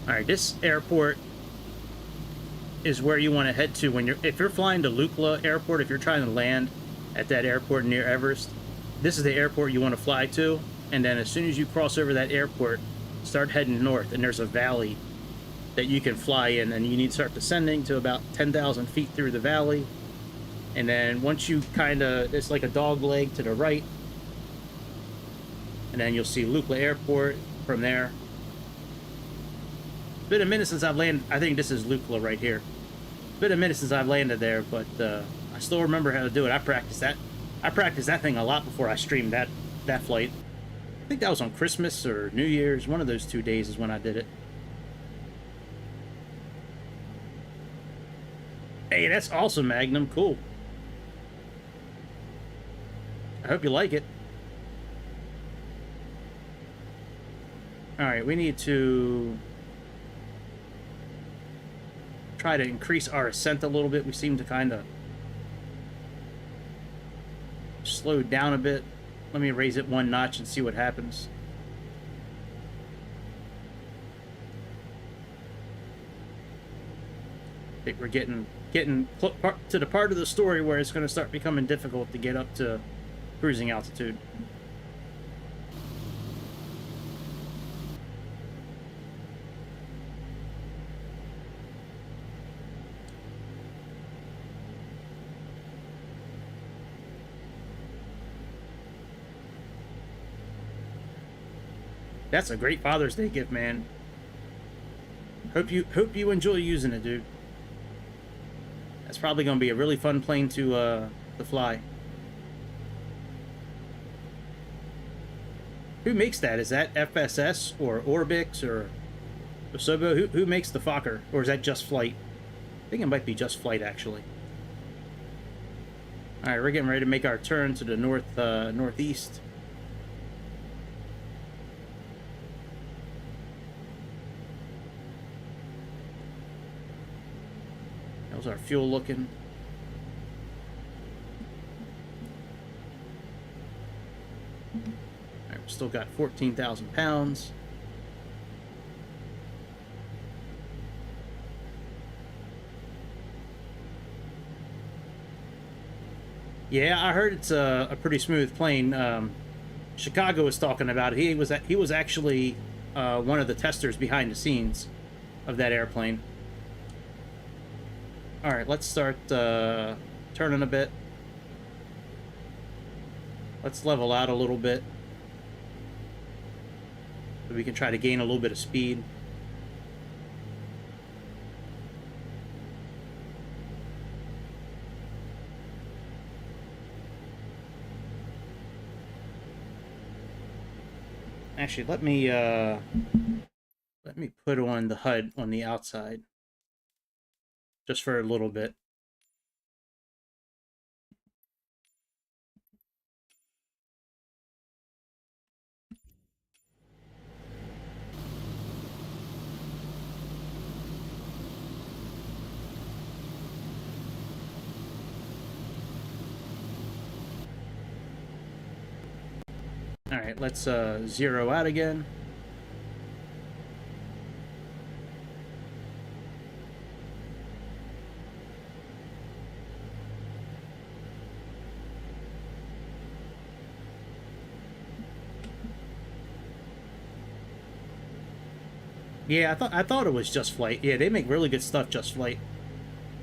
A: Alright, this airport is where you want to head to when if you're flying to Lukla Airport, if you're trying to land at that airport near Everest, this is the airport you want to fly to. And then as soon as you cross over that airport, start heading north, and there's a valley that you can fly in, and you need to start descending to about 10,000 feet through the valley. And then once you it's like a dog leg to the right, and then you'll see Lukla Airport from there. It's been a minute since I've landed. I think this is Lukla right here. It's been a minute since I've landed there, but I still remember how to do it. I practiced that thing a lot before I streamed that flight. I think that was on Christmas or New Year's. One of those 2 days is when I did it. Hey, that's awesome, Magnum. Cool. I hope you like it. Alright, we need to try to increase our ascent a little bit. We seem to kind of slow down a bit. Let me raise it 1 notch and see what happens. I think we're getting to the part of the story where it's going to start becoming difficult to get up to cruising altitude. That's a great Father's Day gift, man. Hope you enjoy using it, dude. That's probably going to be a really fun plane to fly. Who makes that? Is that FSS or Orbix or Osobo? Who makes the Fokker? Or is that Just Flight? I think it might be Just Flight, actually. Alright, we're getting ready to make our turn to the northeast. How's our fuel looking? Alright, we still got 14,000 pounds. Yeah, I heard it's a pretty smooth plane. Chicago was talking about it. He was actually one of the testers behind the scenes of that airplane. Alright, let's start turning a bit. Let's level out a little bit, so we can try to gain a little bit of speed. Actually, let me put on the HUD on the outside, just for a little bit. Alright, let's zero out again. Yeah, I thought it was Just Flight. Yeah, they make really good stuff, Just Flight.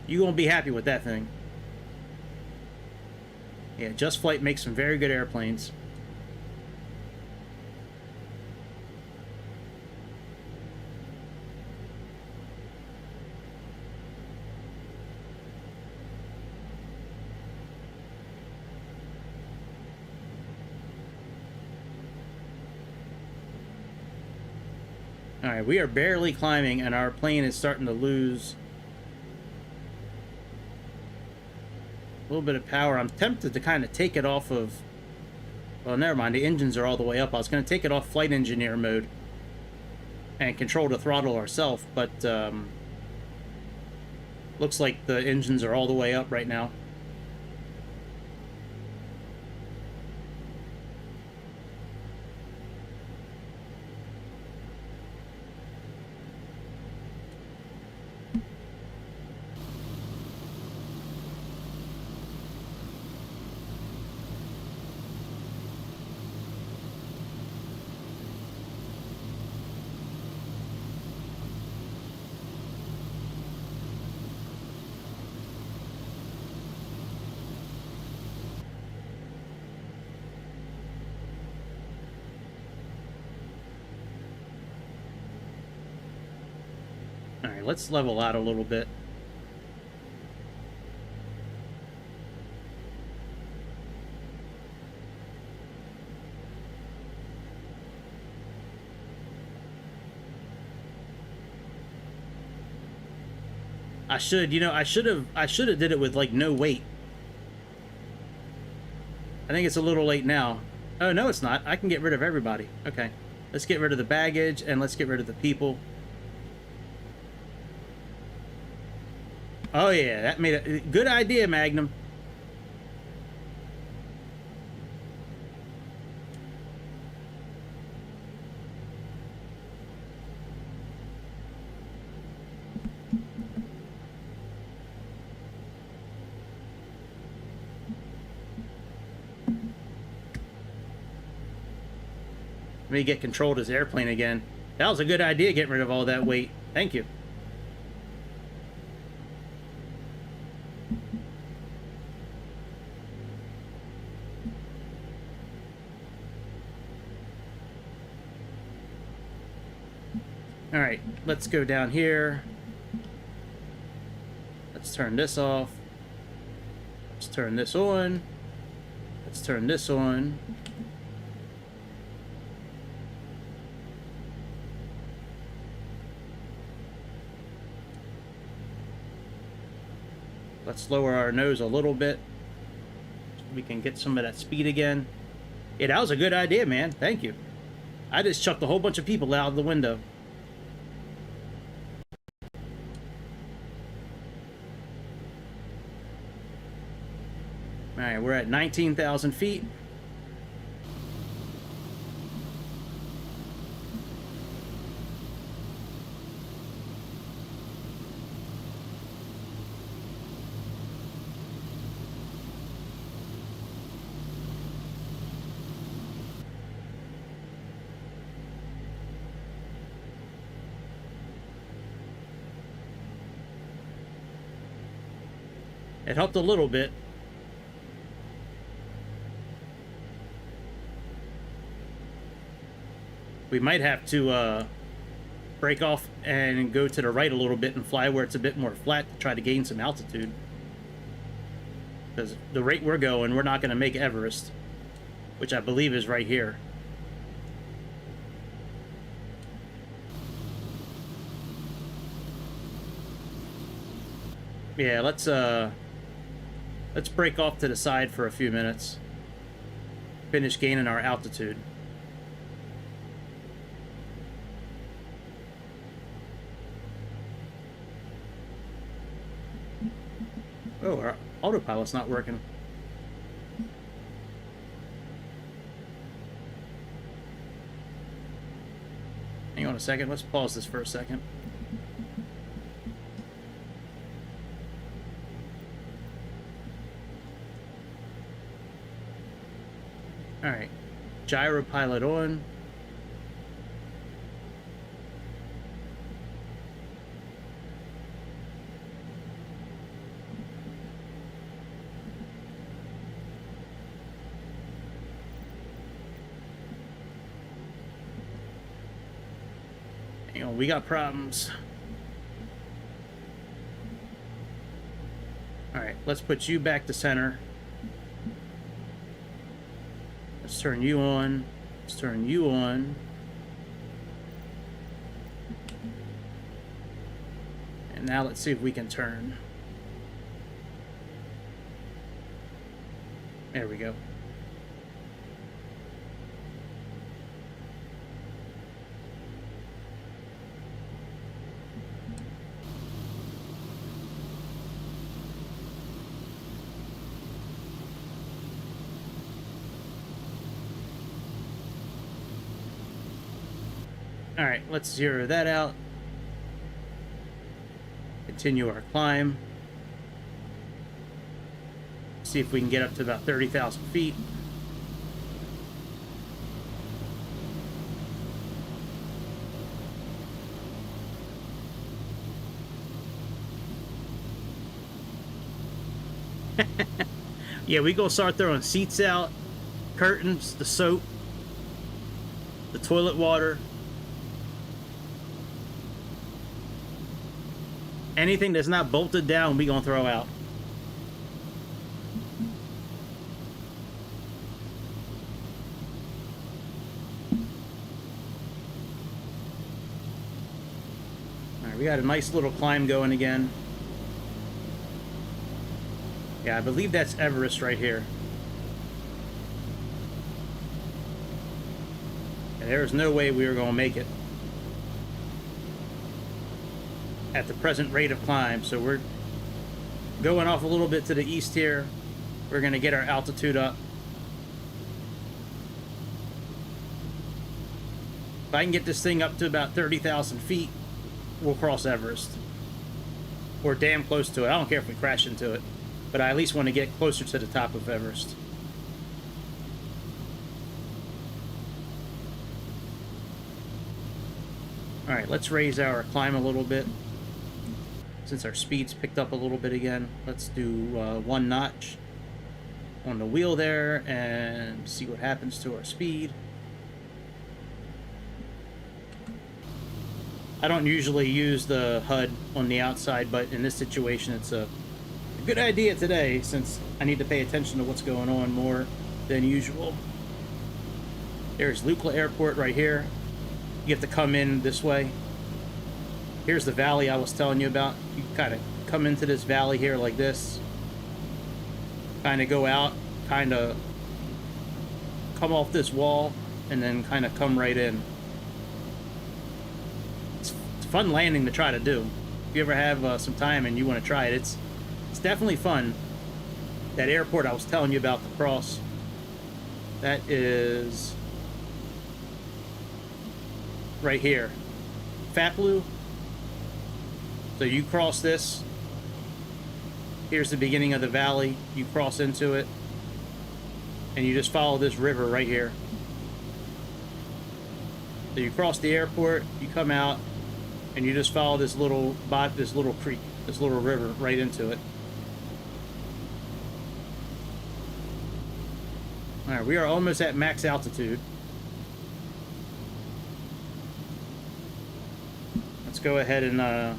A: You gonna be happy with that thing. Yeah, Just Flight makes some very good airplanes. All right, we are barely climbing, and our plane is starting to lose a little bit of power. I'm tempted to kind of take it off of... Well, never mind. The engines are all the way up. I was going to take it off flight engineer mode and control the throttle ourselves, but looks like the engines are all the way up right now. Alright, let's level out a little bit. I should, you know, I should have did it with like no weight. I think it's a little late now. Oh, no, it's not. I can get rid of everybody. Okay. Let's get rid of the baggage and let's get rid of the people. Oh yeah, that made a good idea, Magnum. Let me get control of this airplane again. That was a good idea, getting rid of all that weight. Thank you. All right, let's go down here. Let's turn this off. Let's turn this on. Let's turn this on. Let's lower our nose a little bit so we can get some of that speed again. Yeah, that was a good idea, man. Thank you. I just chucked a whole bunch of people out of the window. All right, we're at 19,000 feet. It helped a little bit. We might have to break off and go to the right a little bit and fly where it's a bit more flat to try to gain some altitude. Because the rate we're going, we're not going to make Everest, which I believe is right here. Yeah, let's break off to the side for a few minutes. Finish gaining our altitude. Oh, our autopilot's not working. Hang on a second. Let's pause this for a second. Alright. Gyro pilot on. Hang on, we got problems. Alright, let's put you back to center. Let's turn you on. Let's turn you on. Now let's see if we can turn. There we go. All right, let's zero that out. Continue our climb. See if we can get up to about 30,000 feet. Yeah, we gonna start throwing seats out, curtains, the soap, the toilet water. Anything that's not bolted down, we gonna throw out. Alright, we got a nice little climb going again. Yeah, I believe that's Everest right here. And there's no way we were gonna make it at the present rate of climb, so we're going off a little bit to the east here. We're going to get our altitude up. If I can get this thing up to about 30,000 feet, we'll cross Everest. Or damn close to it. I don't care if we crash into it, but I at least want to get closer to the top of Everest. Alright, let's raise our climb a little bit. Since our speed's picked up a little bit again, let's do 1 notch on the wheel there and see what happens to our speed. I don't usually use the HUD on the outside, but in this situation it's a good idea today since I need to pay attention to what's going on more than usual. There's Lukla Airport right here. You have to come in this way. Here's the valley I was telling you about. You kind of come into this valley here like this. Kind of go out, kind of come off this wall, and then kind of come right in. It's fun landing to try to do. If you ever have some time and you want to try it, it's definitely fun. That airport I was telling you about to cross, that is right here. Fatlu. So you cross this. Here's the beginning of the valley. You cross into it. And you just follow this river right here. So you cross the airport, you come out, and you just follow this little creek, this little river right into it. Alright, we are almost at max altitude. Let's go ahead and I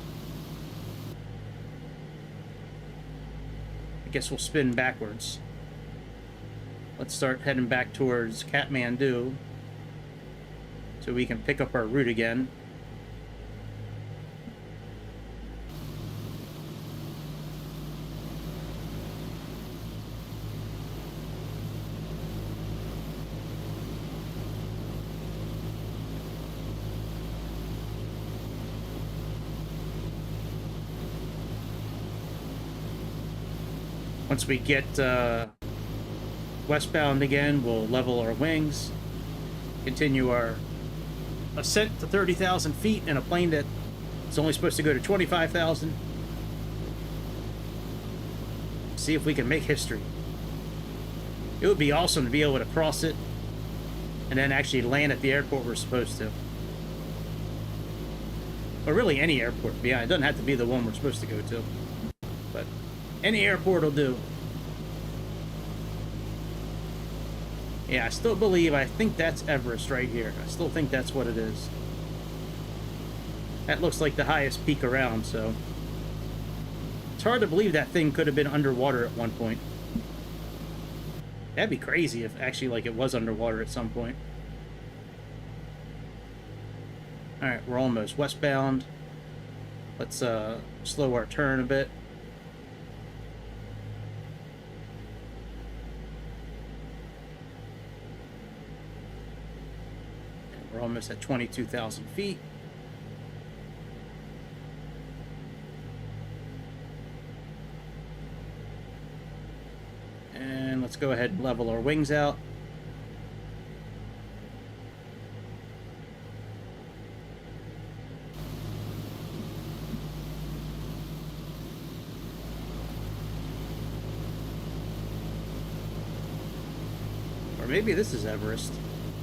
A: guess we'll spin backwards. Let's start heading back towards Kathmandu so we can pick up our route again. Once we get westbound again, we'll level our wings, continue our ascent to 30,000 feet in a plane that is only supposed to go to 25,000. See if we can make history. It would be awesome to be able to cross it and then actually land at the airport we're supposed to. Or really any airport, yeah, it doesn't have to be the one we're supposed to go to. But any airport will do. Yeah, I still believe, I think that's Everest right here. I still think that's what it is. That looks like the highest peak around, so it's hard to believe that thing could have been underwater at one point. That'd be crazy if actually like it was underwater at some point. Alright, we're almost westbound. Let's slow our turn a bit. And we're almost at 22,000 feet. And let's go ahead and level our wings out. Or maybe this is Everest.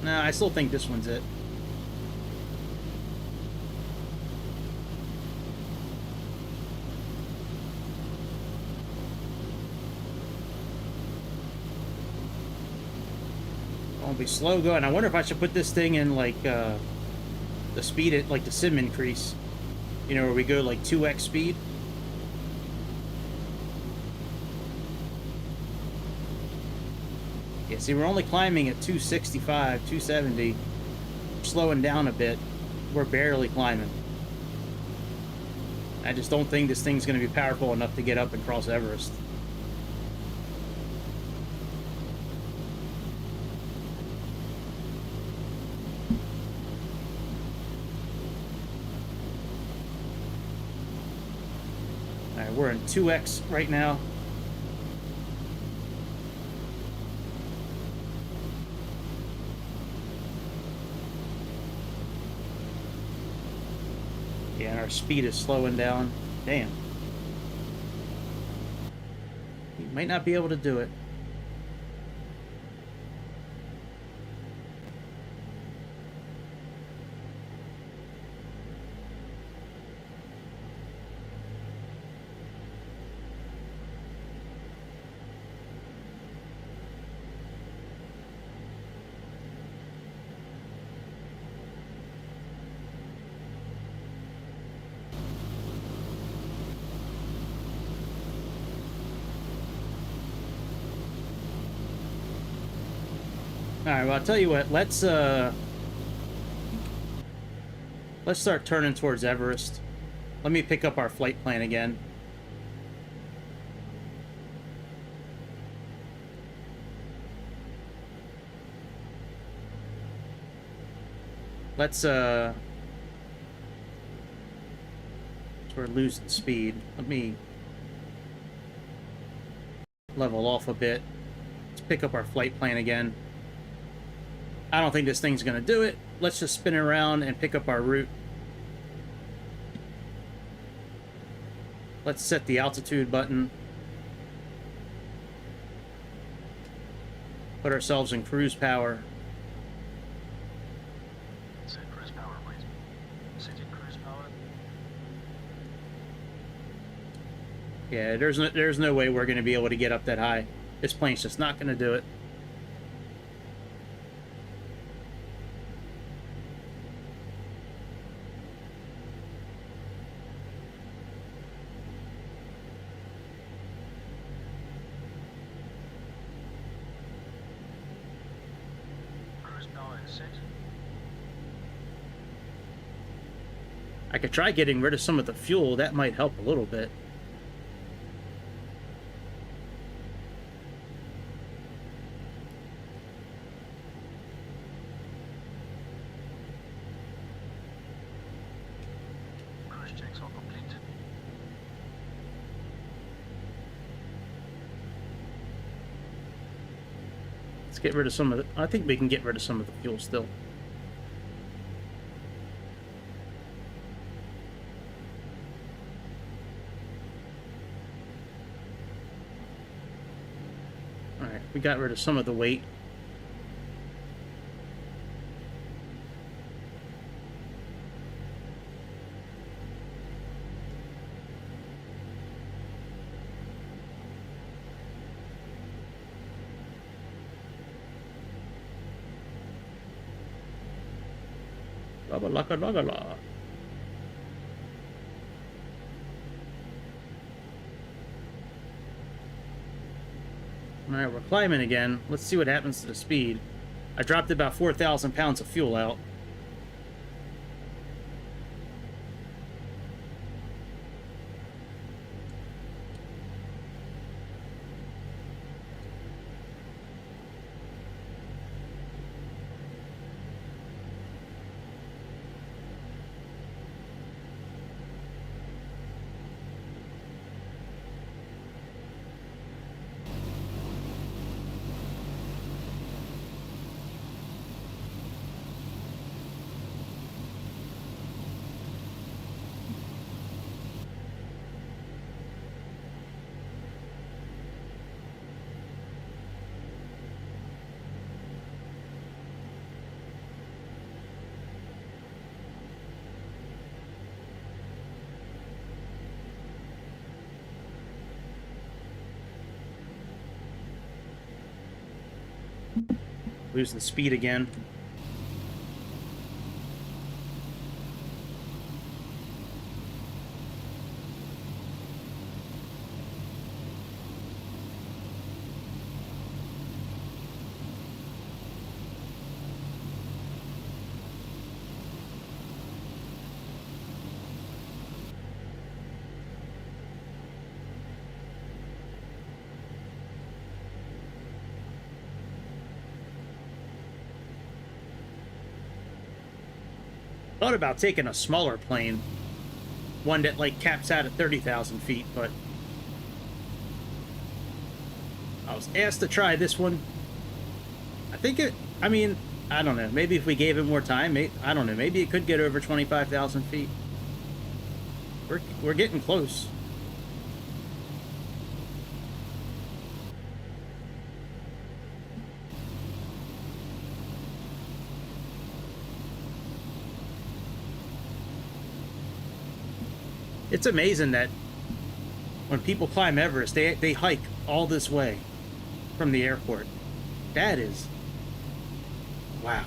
A: Nah, I still think this one's it. Won't be slow going. I wonder if I should put this thing in like the speed at like the sim increase. You know, where we go like 2x speed. Yeah, see, we're only climbing at 265, 270. We're slowing down a bit. We're barely climbing. I just don't think this thing's going to be powerful enough to get up and cross Everest. Alright, we're in 2x right now. Yeah, and our speed is slowing down. Damn. You might not be able to do it. Alright, well, I'll tell you what, let's start turning towards Everest. Let me pick up our flight plan again. Let's we're losing speed. Let me level off a bit. Let's pick up our flight plan again. I don't think this thing's gonna do it. Let's just spin around and pick up our route. Let's set the altitude button. Put ourselves in cruise power.
B: Set cruise power, please. Setting cruise power.
A: Yeah, there's no way we're gonna be able to get up that high. This plane's just not gonna do it. I could try getting rid of some of the fuel. That might help a little bit.
B: Cruise checks are complete.
A: Let's get rid of some of the... I think we can get rid of some of the fuel still. Alright, we got rid of some of the weight. La. Alright, we're climbing again. Let's see what happens to the speed. I dropped about 4,000 pounds of fuel out. Losing speed again. Thought about taking a smaller plane, one that like caps out at 30,000 feet, but I was asked to try this one. I mean, I don't know, maybe if we gave it more time, I don't know, maybe it could get over 25,000 feet. We're getting close. It's amazing that when people climb Everest, they hike all this way from the airport. That is... wow.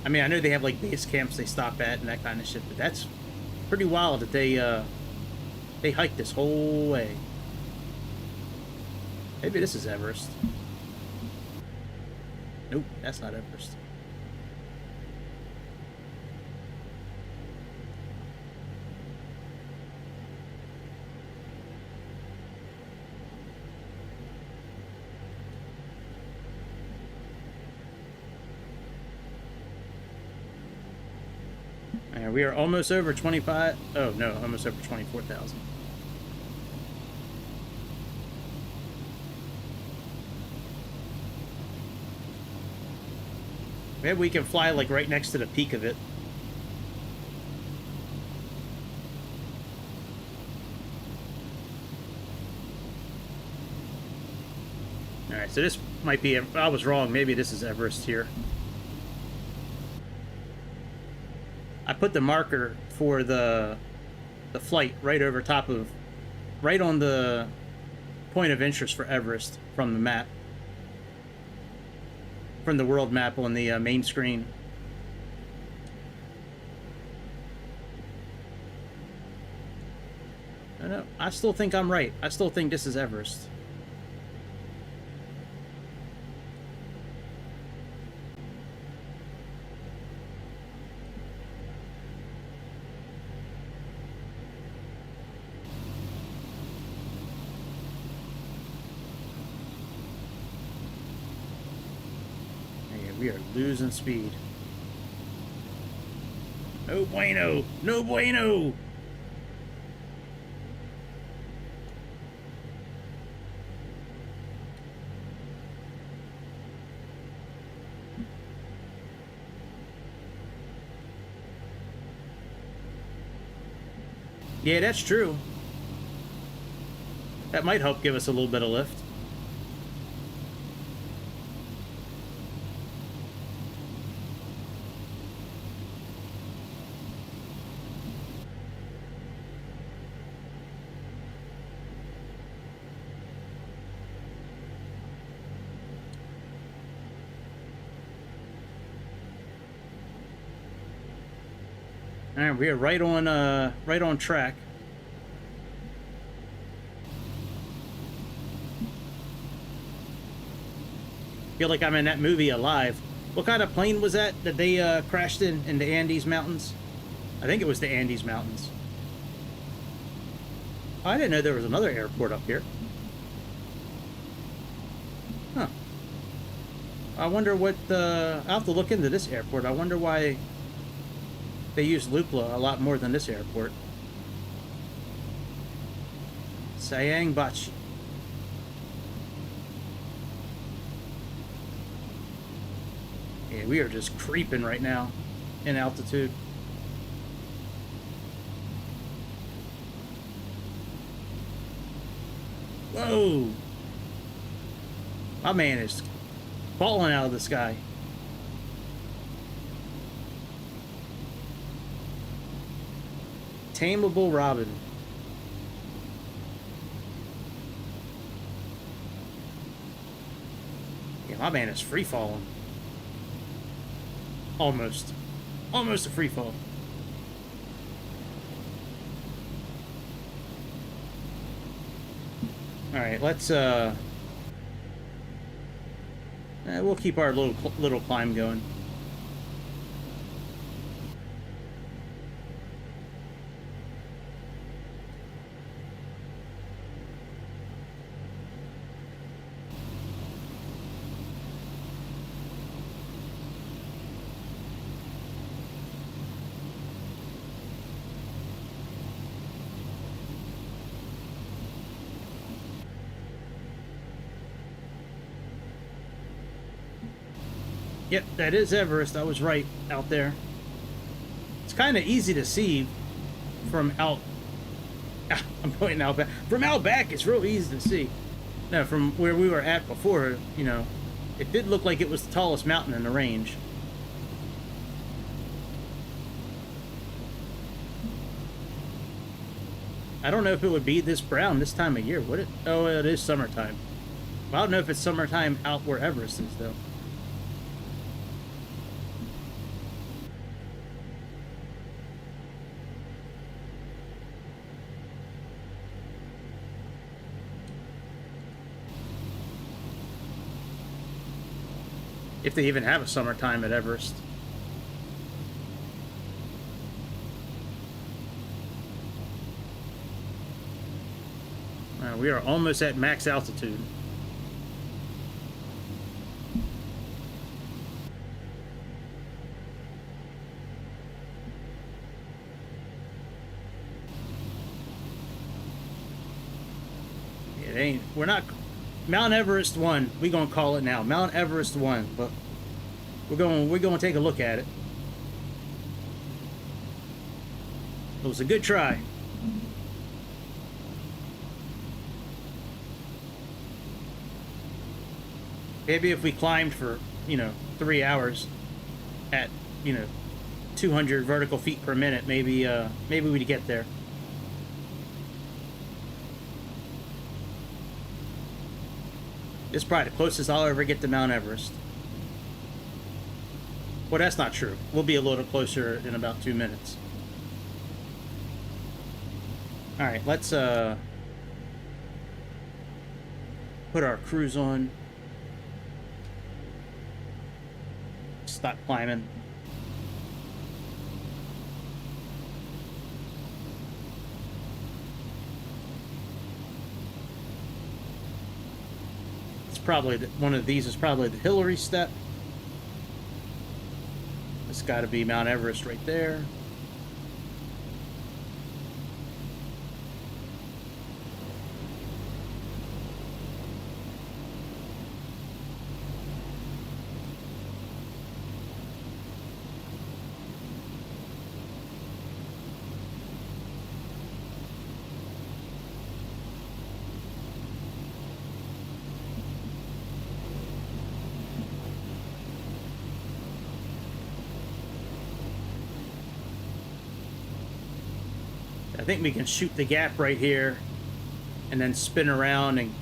A: I mean, I know they have, like, base camps they stop at and that kind of shit, but that's pretty wild that they hike this whole way. Maybe this is Everest. Nope, that's not Everest. We are almost over 25. Oh no, almost over 24,000. Maybe we can fly like right next to the peak of it. Alright, so this might be... I was wrong. Maybe this is Everest here. I put the marker for the flight right over top of... right on the point of interest for Everest from the map. From the world map on the main screen. No, I still think I'm right. I still think this is Everest. We are losing speed. No bueno! No bueno! Yeah, that's true. That might help give us a little bit of lift. All right, we are right on track. Feel like I'm in that movie Alive. What kind of plane was that they crashed in the Andes Mountains? I think it was the Andes Mountains. Oh, I didn't know there was another airport up here. Huh. I wonder what I'll have to look into this airport. I wonder why they use Lukla a lot more than this airport. Sayang Bachi. Yeah, we are just creeping right now in altitude. Whoa! My man is falling out of the sky. Tameable Robin. Yeah, my man is free falling. Almost. Almost a free fall. Alright, let's, we'll keep our little climb going. Yep, that is Everest. I was right out there. It's kind of easy to see from out... I'm pointing out back. From out back, it's real easy to see. No, from where we were at before, you know, it did look like it was the tallest mountain in the range. I don't know if it would be this brown this time of year, would it? Oh, it is summertime. Well, I don't know if it's summertime out where Everest is, though. If they even have a summertime at Everest. We are almost at max altitude. It ain't, we're not, Mount Everest won. We're gonna call it now. Mount Everest won, but we're gonna take a look at it. It was a good try. Maybe if we climbed for, you know, 3 hours at, you know, 200 vertical feet per minute, maybe maybe we'd get there. This is probably the closest I'll ever get to Mount Everest. Well, that's not true. We'll be a little closer in about 2 minutes. Alright, let's put our cruise on. Stop climbing. It's probably one of these is probably the Hillary step. It's got to be Mount Everest right there. I think we can shoot the gap right here and then spin around and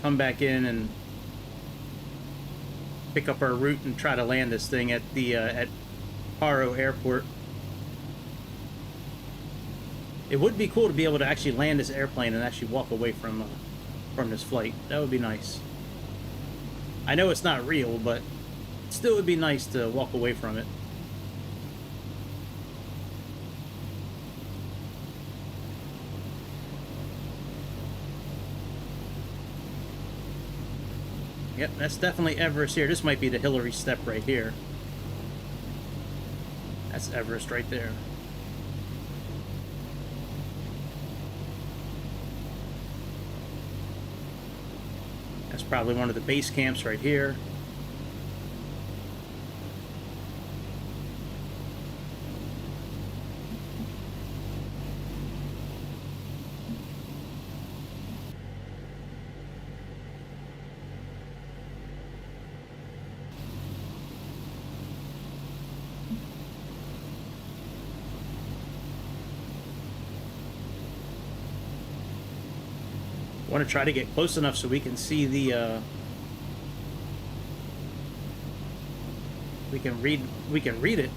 A: come back in and pick up our route and try to land this thing at the at Paro Airport. It would be cool to be able to actually land this airplane and actually walk away from this flight. That would be nice. I know it's not real, but it still would be nice to walk away from it. Yep, that's definitely Everest here. This might be the Hillary step right here. That's Everest right there. That's probably one of the base camps right here. Want to try to get close enough so we can see the We can read it.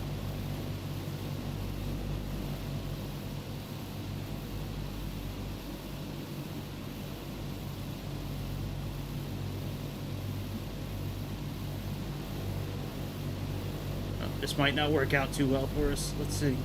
A: Oh, this might not work out too well for us. Let's see.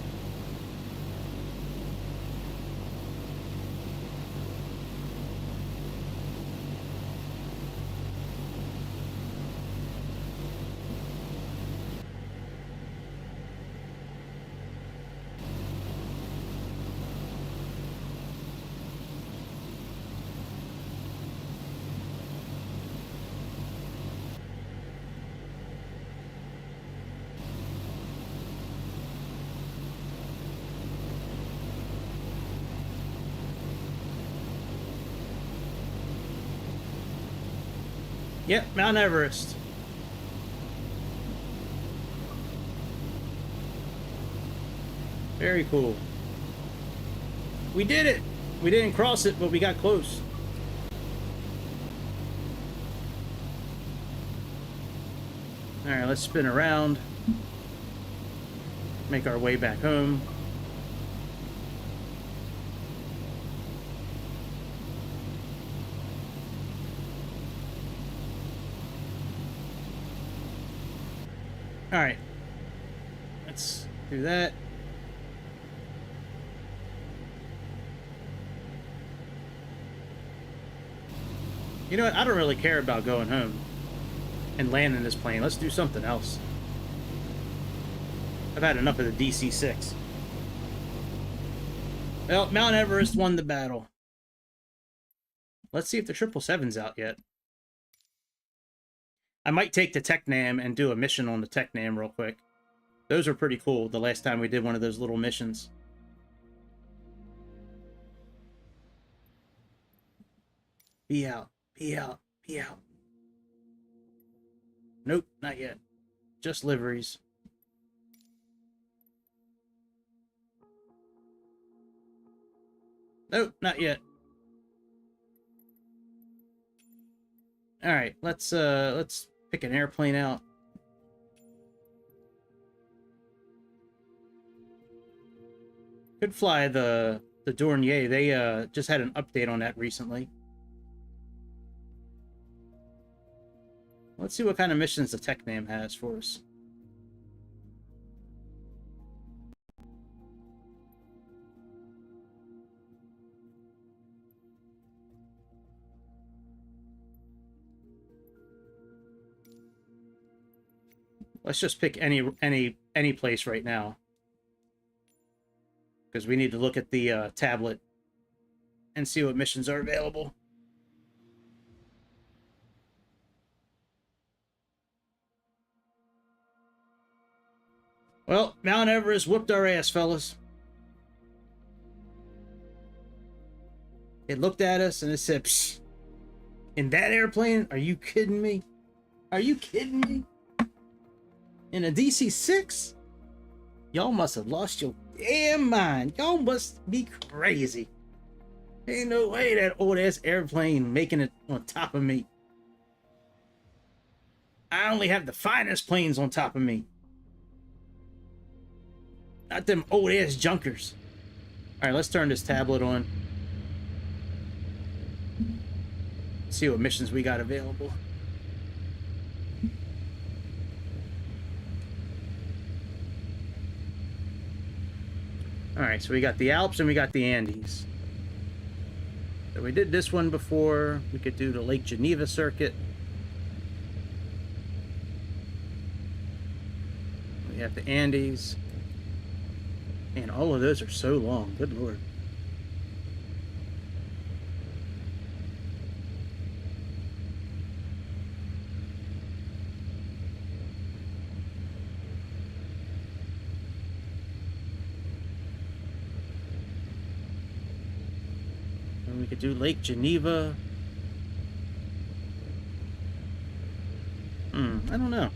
A: Yep, Mount Everest. Very cool. We did it! We didn't cross it, but we got close. Alright, let's spin around. Make our way back home. Alright. Let's do that. You know what? I don't really care about going home and landing this plane. Let's do something else. I've had enough of the DC-6. Well, Mount Everest won the battle. Let's see if the 777's out yet. I might take the Technam and do a mission on the Technam real quick. Those were pretty cool the last time we did one of those little missions. Be out. Be out. Be out. Nope, not yet. Just liveries. Nope, not yet. Alright, let's pick an airplane out. Could fly the Dornier. They just had an update on that recently. Let's see what kind of missions the Technam has for us. Let's just pick any place right now, because we need to look at the tablet and see what missions are available. Well, Mount Everest whooped our ass, fellas. It looked at us and it said, "Psst, in that airplane? Are you kidding me? Are you kidding me? In a DC-6? Y'all must have lost your damn mind. Y'all must be crazy. Ain't no way that old-ass airplane making it on top of me. I only have the finest planes on top of me. Not them old-ass junkers." Alright, let's turn this tablet on. See what missions we got available. Alright, so we got the Alps and we got the Andes. So we did this one before. We could do the Lake Geneva circuit. We have the Andes. And all of those are so long. Good lord. And we could do Lake Geneva. I don't know.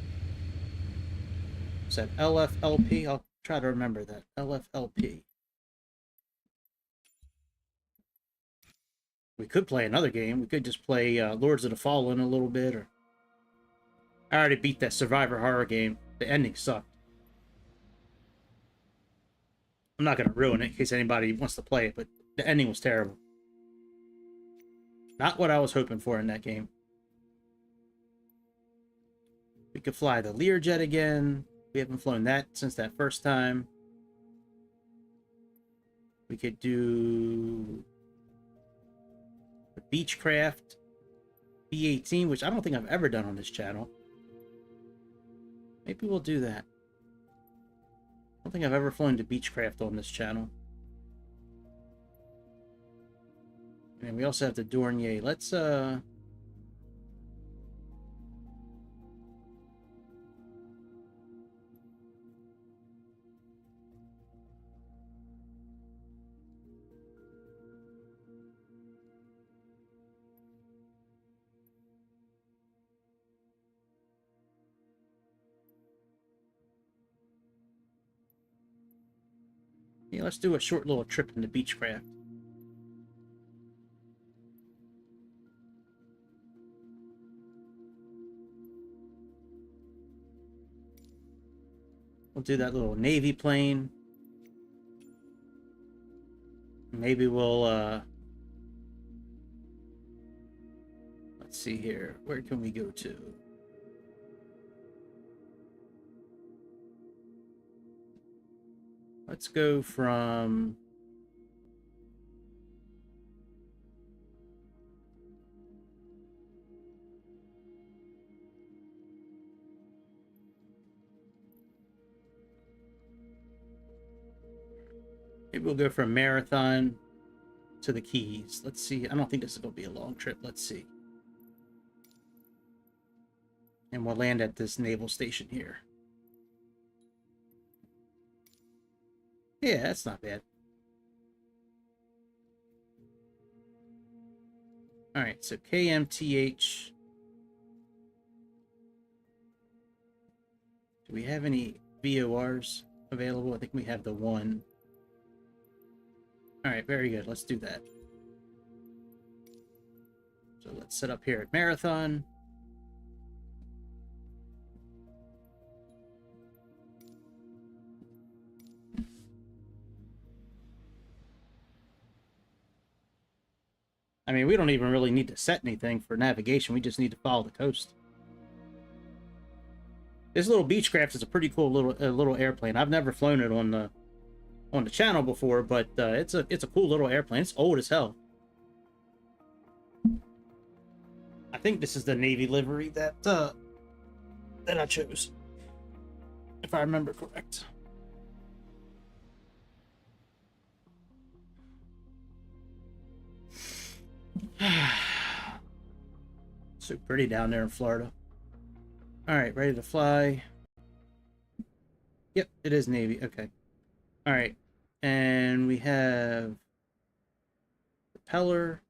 A: Is that LFLP? I'll try to remember that. LFLP. We could play another game. We could just play Lords of the Fallen a little bit. Or I already beat that Survivor horror game. The ending sucked. I'm not going to ruin it in case anybody wants to play it, but the ending was terrible. Not what I was hoping for in that game. We could fly the Learjet again. We haven't flown that since that first time. We could do the Beechcraft B-18, which I don't think I've ever done on this channel. Maybe we'll do that. I don't think I've ever flown the Beechcraft on this channel. And we also have the Dornier. Let's yeah, let's do a short little trip in the Beechcraft. We'll do that little Navy plane. Maybe we'll, let's see here. Where can we go to? Let's go from... Maybe we'll go from Marathon to the Keys. Let's see. I don't think this is going to be a long trip. Let's see. And we'll land at this naval station here. Yeah, that's not bad. Alright, so KMTH. Do we have any VORs available? I think we have the one. Alright, very good. Let's do that. So let's set up here at Marathon. I mean, we don't even really need to set anything for navigation. We just need to follow the coast. This little Beechcraft is a pretty cool little airplane. I've never flown it on the channel before, but it's a cool little airplane. It's old as hell. I think this is the Navy livery that I chose, if I remember correct. So pretty down there in Florida. All right, ready to fly. Yep, it is Navy. Okay. All right, and we have propeller,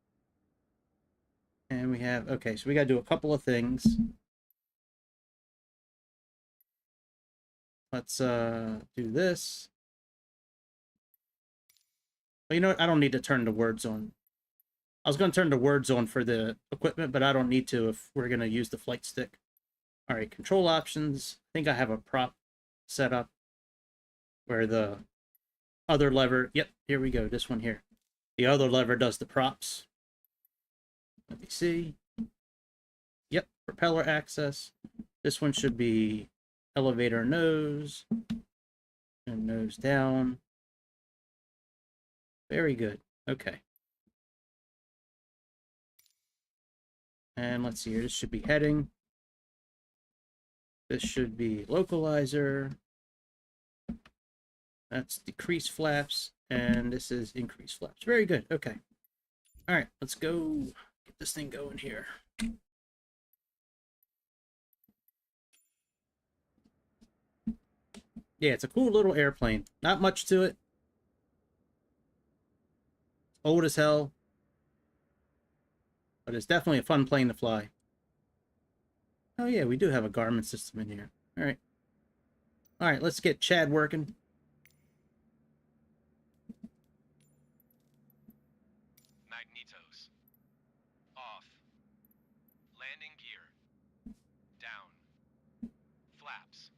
A: and we have, okay, so we got to do a couple of things. Let's do this. Well, you know what? I don't need to turn the words on. I was going to turn the words on for the equipment, but I don't need to if we're going to use the flight stick. All right, control options. I think I have a prop set up where the other lever, yep, here we go, this one here. The other lever does the props. Let me see. Yep, propeller access. This one should be elevator nose and nose down. Very good. Okay. And let's see here, this should be heading. This should be localizer. That's decrease flaps, and this is increase flaps. Very good. Okay. All right, let's go get this thing going here. Yeah, it's a cool little airplane. Not much to it. Old as hell. But it's definitely a fun plane to fly. Oh yeah, we do have a Garmin system in here. All right. All right, let's get Chad working.
C: Magnetos. Off. Landing gear. Down. Flaps.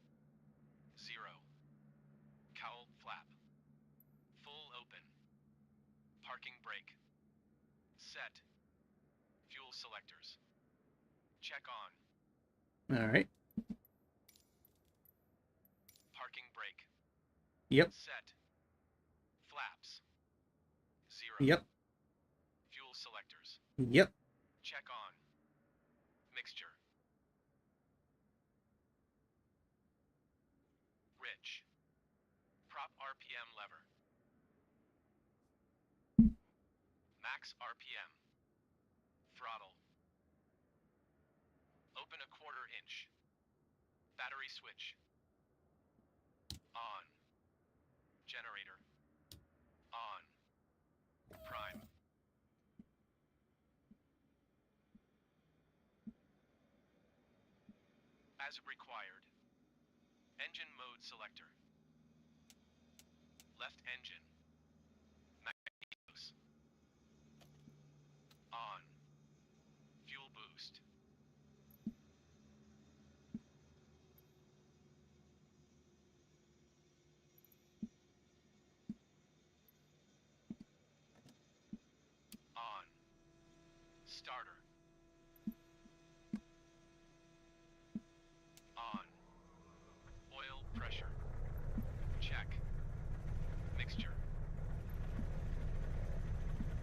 C: Set. Fuel selectors. Check on.
A: All right.
C: Parking brake.
A: Yep.
C: Set. Flaps. 0.
A: Yep.
C: Fuel selectors.
A: Yep.
C: Check on. Mixture. Rich. Prop RPM lever. Max RPM. Throttle. Open a 1/4 inch. Battery switch. On. Generator. On. Prime. As required. Engine mode selector. Left engine. Magnetos. On. Fuel boost. On. Starter. On. Oil pressure. Check. Mixture.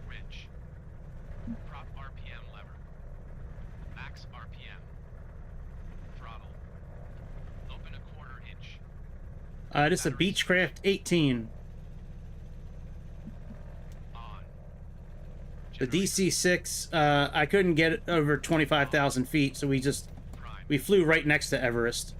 C: Rich. Prop RPM lever. Max RPM. Throttle. Open a 1/4 inch.
A: This is a Beechcraft 18.
C: On.
A: The
C: Generator.
A: DC-6, I couldn't get it over 25,000 feet, so
C: Prime.
A: we flew right next to Everest.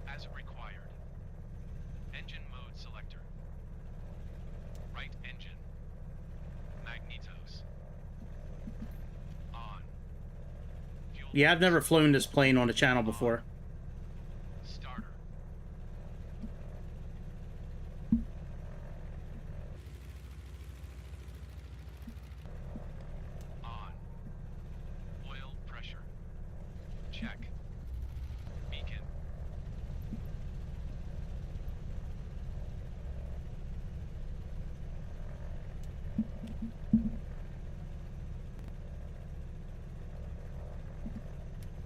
C: As required. Engine mode selector. Right engine. Magnetos. On. Fuel
A: Yeah, I've never flown this plane on the channel before.
C: starter. On. Oil pressure. Check. Beacon.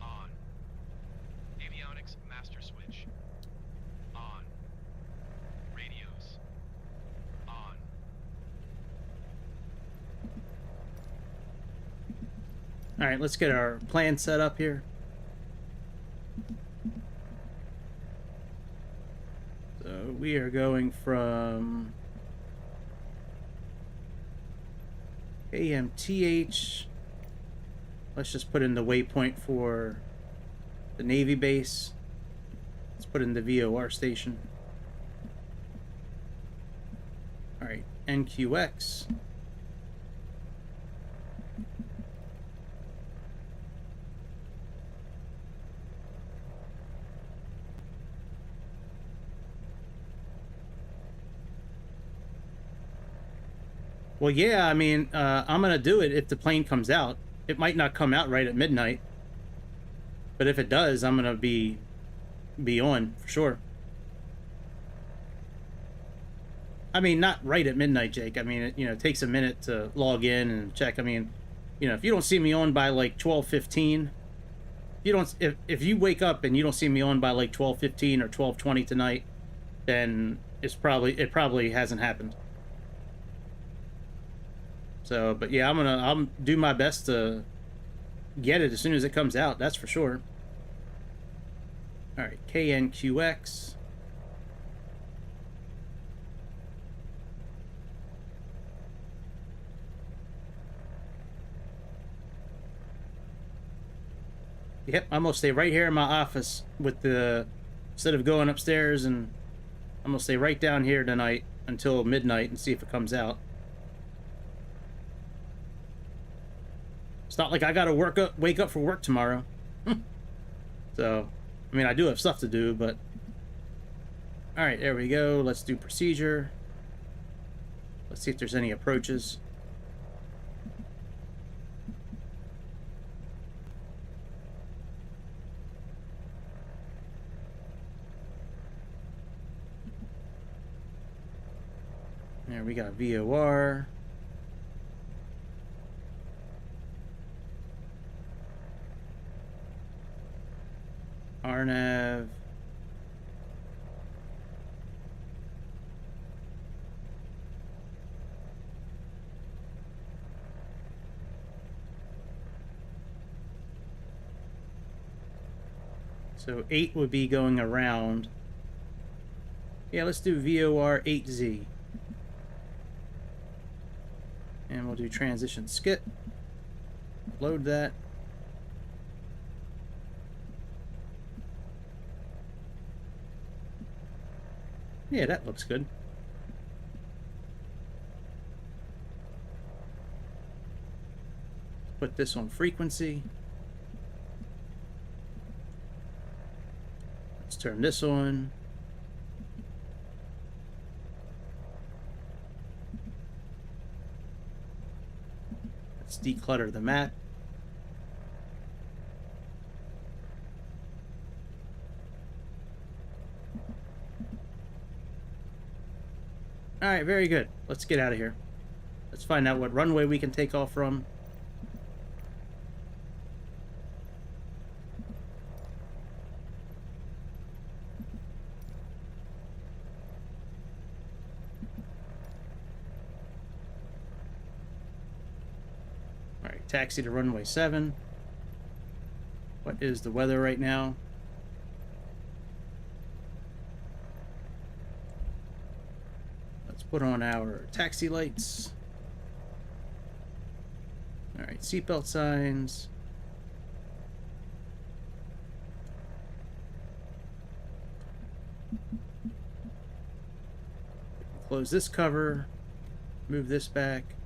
C: On. Avionics master switch. On. Radios. On.
A: All right, let's get our plan set up here. So we are going from Pmdg. Let's just put in the waypoint for the Navy base. Let's put in the VOR station. All right, NQX. Well, yeah, I mean, I'm going to do it if the plane comes out. It might not come out right at midnight. But if it does, I'm going to be on, for sure. I mean, not right at midnight, Jake. I mean, it takes a minute to log in and check. I mean, if you don't see me on by, like, 12:15... If you wake up and you don't see me on by, like, 12:15 or 12:20 tonight, then it probably hasn't happened. So, but yeah, I'll do my best to get it as soon as it comes out. That's for sure. All right, KNQX. Yep, I'm gonna stay right here in my office instead of going upstairs, and I'm gonna stay right down here tonight until midnight and see if it comes out. It's not like I gotta wake up for work tomorrow. So, I mean, I do have stuff to do, but... Alright, there we go. Let's do procedure. Let's see if there's any approaches. There we got VOR. RNAV. So 8 would be going around. Yeah, let's do VOR 8Z. And we'll do transition skip. Load that. Yeah, that looks good. Put this on frequency. Let's turn this on. Let's declutter the map. Alright, very good. Let's get out of here. Let's find out what runway we can take off from. Alright, taxi to runway 7. What is the weather right now? Put on our taxi lights. Alright, seatbelt signs. Close this cover. Move this back.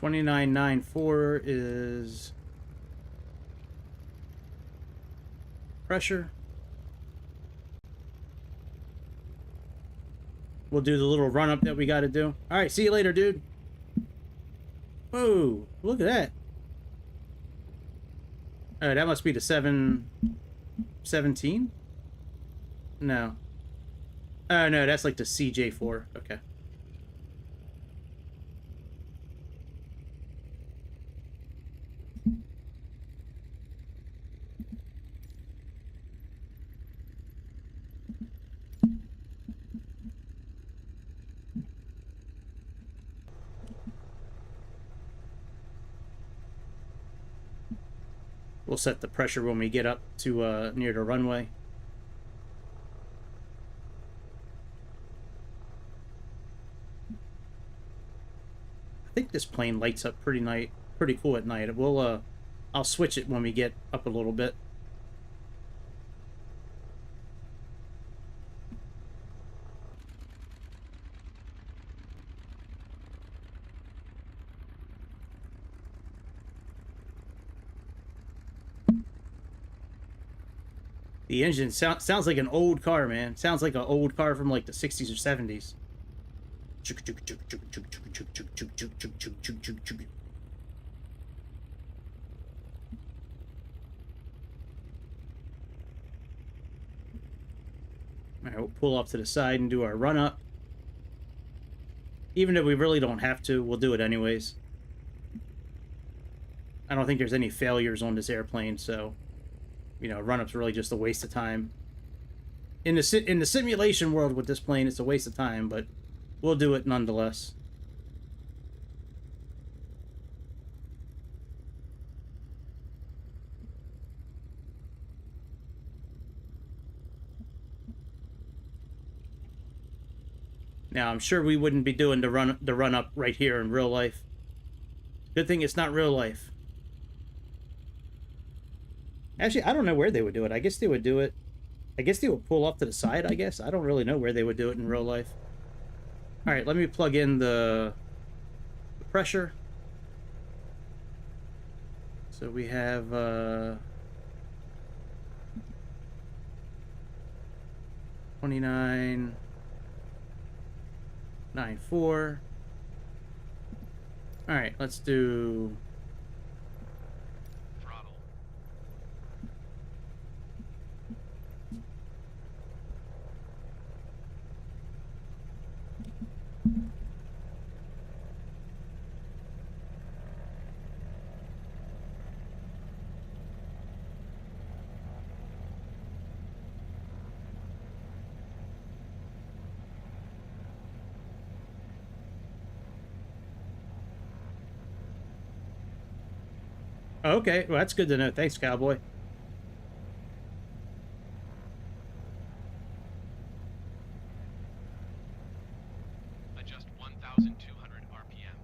A: $29.94 is pressure. We'll do the little run up that we got to do. All right, see you later, dude. Whoa, look at that. All right, that must be the 717. No. Oh no, that's like the CJ4. Okay. We'll set the pressure when we get up to near the runway. I think this plane lights up pretty cool at night. I'll switch it when we get up a little bit. The engine sounds like an old car, man. Sounds like an old car from like the 60s or 70s. Alright, we'll pull off to the side and do our run up. Even if we really don't have to, we'll do it anyways. I don't think there's any failures on this airplane, so... You know, run-up's really just a waste of time. In the simulation world with this plane, it's a waste of time, but we'll do it nonetheless. Now, I'm sure we wouldn't be doing the run up right here in real life. Good thing it's not real life. Actually, I don't know where they would do it. I guess they would do it... I guess they would pull off to the side, I guess. I don't really know where they would do it in real life. Alright, let me plug in the pressure. So we have... 29.94. All right, let's do.
C: Throttle.
A: Okay, well, that's good to know. Thanks, Cowboy.
C: Adjust 1,200 RPM.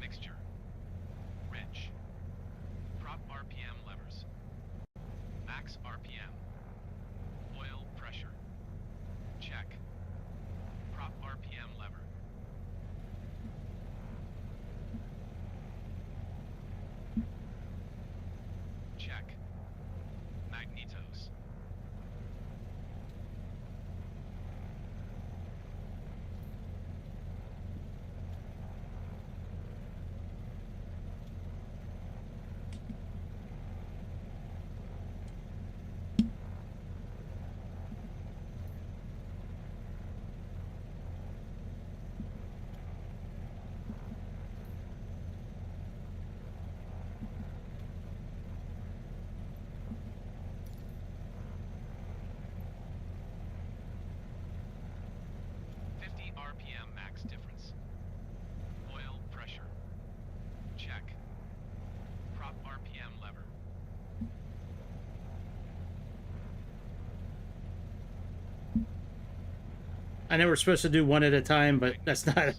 C: Mixture. Rich. Prop RPM levers. Max RPM. Oil pressure. Check. Prop RPM lever. Check. Magnetos. RPM max difference. Oil pressure. Check. Prop RPM lever.
A: I know we're supposed to do one at a time, but that's not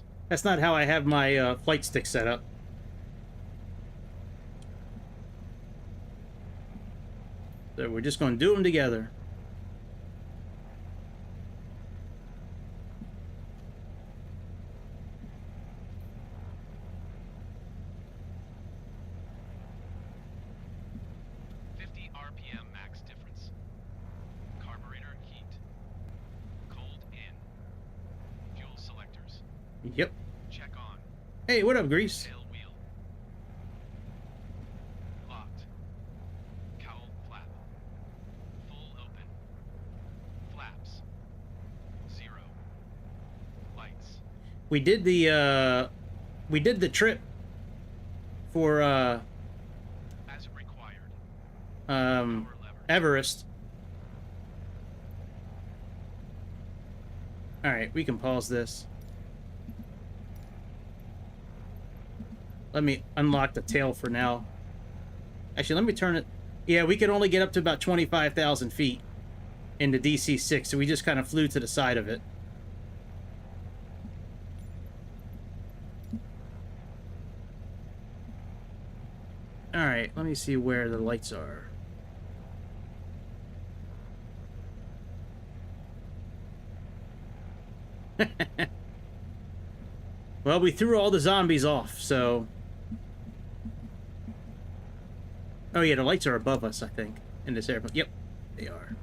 A: how I have my flight stick set up. So we're just going to do them together.
C: RPM max difference. Carburetor heat. Cold in. Fuel selectors.
A: Yep.
C: Check on.
A: Hey, what up, Grease?
C: Tail wheel. Locked. Cowl flap. Full open. Flaps. 0. Lights.
A: We did the trip for
C: As required. Power lever.
A: Everest. All right, we can pause this. Let me unlock the tail for now. Actually, let me turn it. Yeah, we can only get up to about 25,000 feet in the DC-6, so we just kind of flew to the side of it. All right, let me see where the lights are. Well, we threw all the zombies off, so... Oh yeah, the lights are above us, I think, in this airplane. Yep, they are.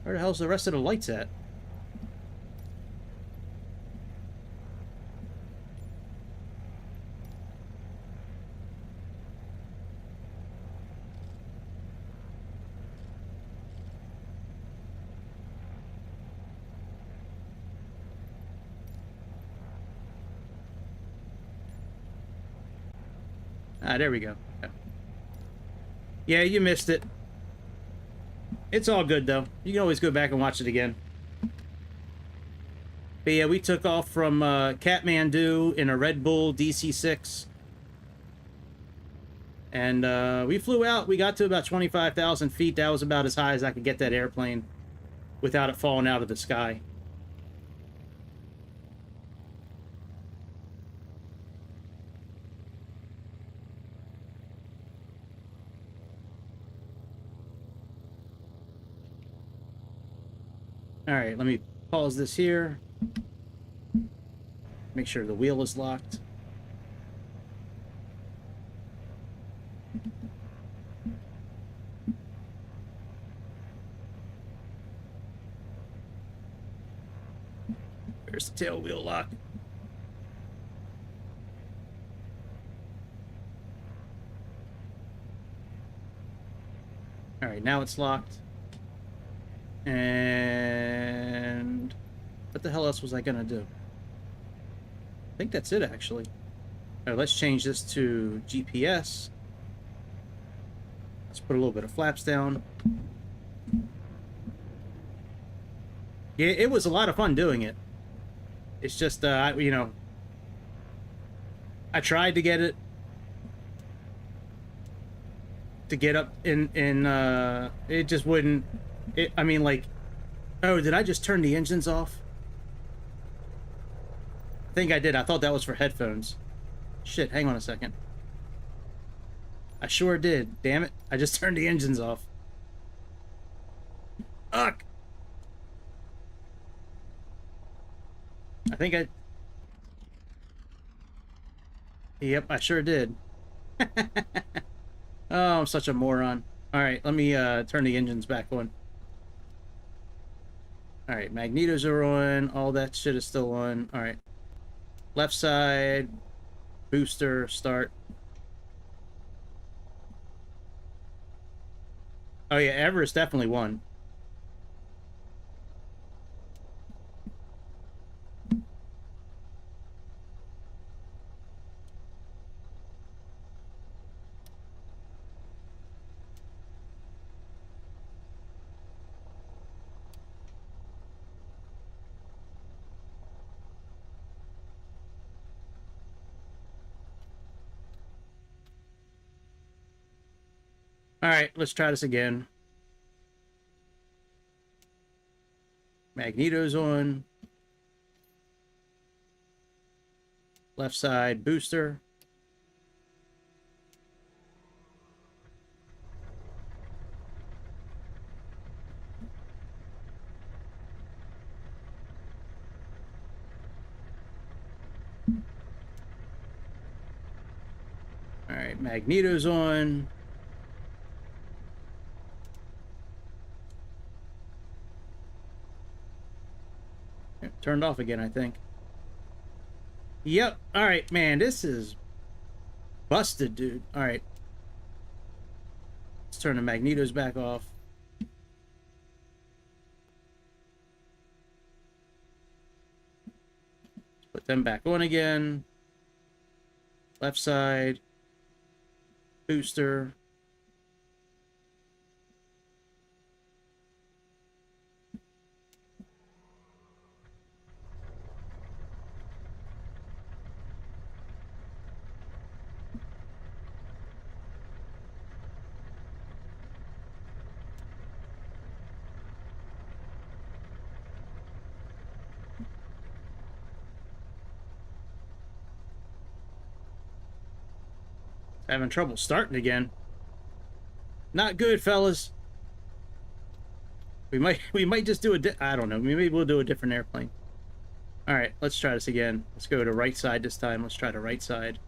A: Where the hell's the rest of the lights at? Ah, there we go. Yeah, you missed it. It's all good, though. You can always go back and watch it again. But yeah, we took off from Kathmandu in a Red Bull DC-6. And we flew out. We got to about 25,000 feet. That was about as high as I could get that airplane without it falling out of the sky. All right, let me pause this here. Make sure the wheel is locked. There's the tail wheel lock. All right, now it's locked. And what the hell else was I gonna do? I think that's it, actually. All right, let's change this to GPS. Let's put a little bit of flaps down. Yeah, it was a lot of fun doing it. It's just, you know, I tried to get it to get up in it just wouldn't. I mean, like, oh, did I just turn the engines off? I think I did. I thought that was for headphones. Shit, hang on a second. I sure did. Damn it. I just turned the engines off. Ugh. I think I... Yep, I sure did. Oh, I'm such a moron. Alright, let me turn the engines back on. Alright, magnetos are on. All that shit is still on. Alright. Left side. Booster. Start. Oh yeah, Everest definitely won. Alright, let's try this again. Magneto's on. Left side, booster. Alright, Magneto's on. Turned off again, I think. Yep. Alright, man, this is busted, dude. Alright. Let's turn the magnetos back off. Let's put them back on again. Left side. Booster. Having trouble starting again. Not good, fellas. We might just do I don't know. Maybe we'll do a different airplane. All right, let's try this again. Let's go to right side this time. Let's try the right side.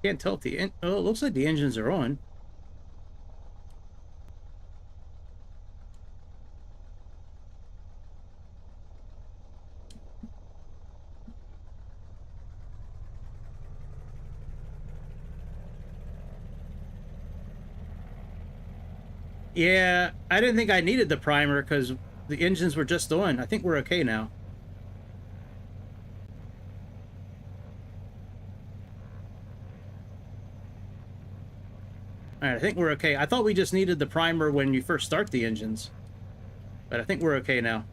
A: Can't tell if the oh, it looks like the engines are on. Yeah, I didn't think I needed the primer because the engines were just on. I think we're okay now. Alright, I think we're okay. I thought we just needed the primer when you first start the engines. But I think we're okay now.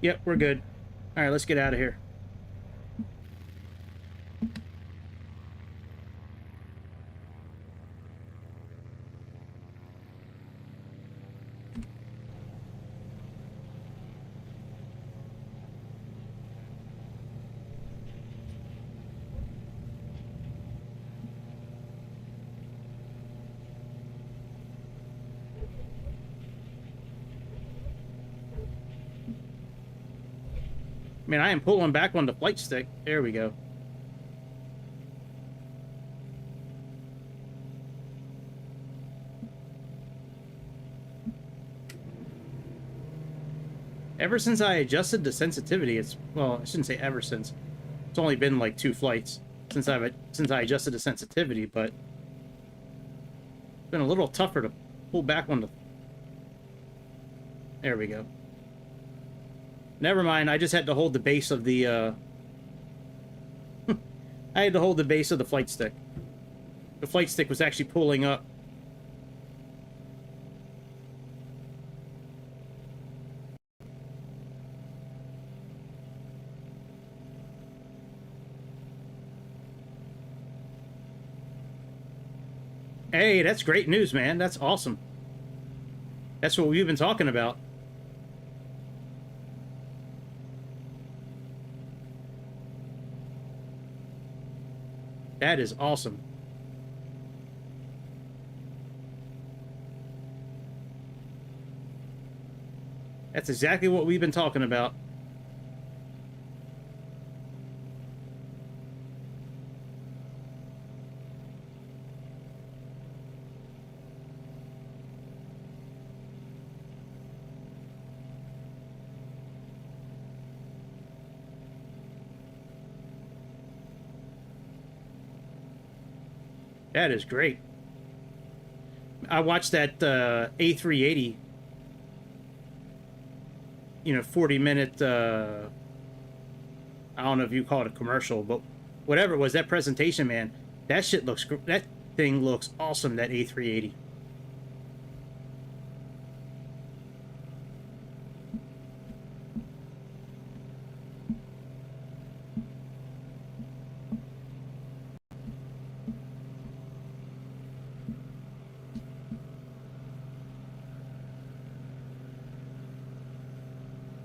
A: Yep, we're good. Alright, let's get out of here. I mean, I am pulling back on the flight stick. There we go. Ever since I adjusted the sensitivity, it's... Well, I shouldn't say ever since. It's only been like 2 flights since I adjusted the sensitivity, but... It's been a little tougher to pull back on the... There we go. Never mind, I just had to hold the base of the, I had to hold the base of the flight stick. The flight stick was actually pulling up. Hey, that's great news, man. That's awesome. That's what we've been talking about. That is awesome. That's exactly what we've been talking about. That is great. I watched that A380, 40-minute, I don't know if you call it a commercial, but whatever it was, that presentation, man, that thing looks awesome, that A380.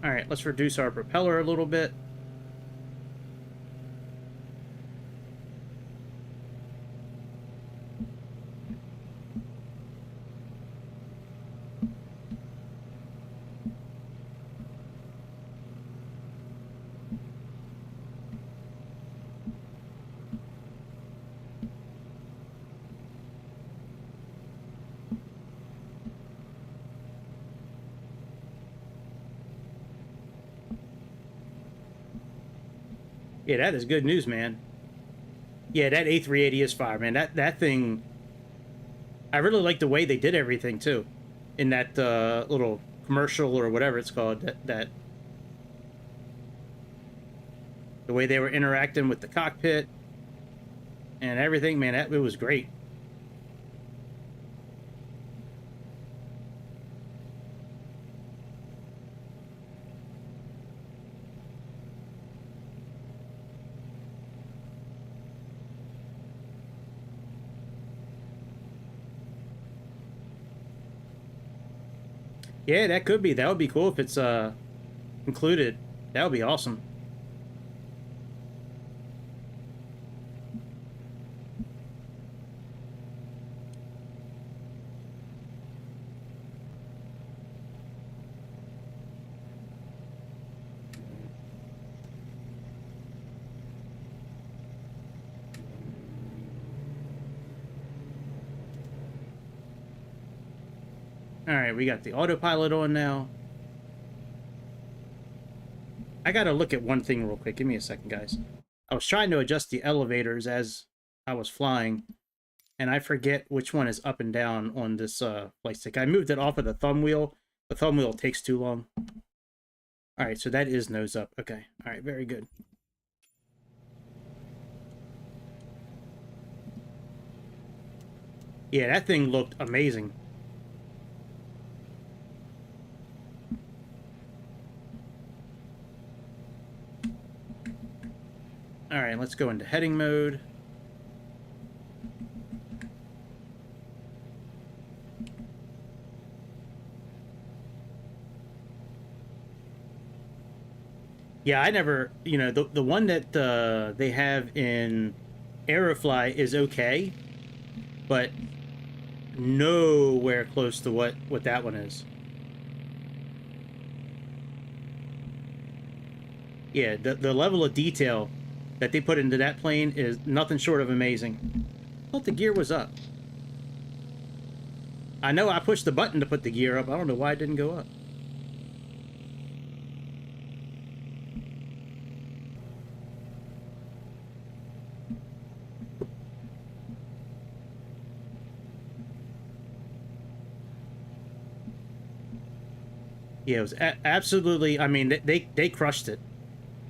A: Alright, let's reduce our propeller a little bit. Yeah, that is good news, man. Yeah, that A380 is fire, man. That thing... I really like the way they did everything, too. In that little commercial or whatever it's called. The way they were interacting with the cockpit and everything, man, it was great. Yeah, that could be. That would be cool if it's included. That would be awesome. Alright, we got the autopilot on now. I gotta look at one thing real quick. Give me a second, guys. I was trying to adjust the elevators as I was flying. and I forget which one is up and down on this flight stick. I moved it off of the thumb wheel. The thumb wheel takes too long. All right, so that is nose up. Okay, all right, very good. Yeah, that thing looked amazing. All right, let's go into heading mode. Yeah, I never, you know, the one that they have in Aerofly is okay, but nowhere close to what that one is. Yeah, the level of detail that they put into that plane is nothing short of amazing. I thought the gear was up. I know I pushed the button to put the gear up. I don't know why it didn't go up. Yeah, it was absolutely, I mean, they crushed it.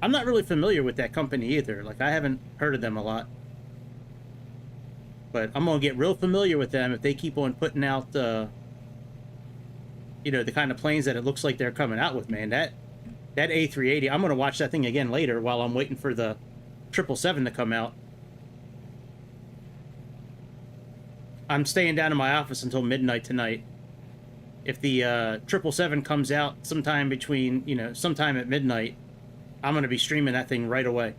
A: I'm not really familiar with that company either. Like, I haven't heard of them a lot. But I'm going to get real familiar with them if they keep on putting out, you know, the kind of planes that it looks like they're coming out with, man. That A380, I'm going to watch that thing again later while I'm waiting for the 777 to come out. I'm staying down in my office until midnight tonight. If the 777 comes out sometime between, you know, sometime at midnight, I'm going to be streaming that thing right away.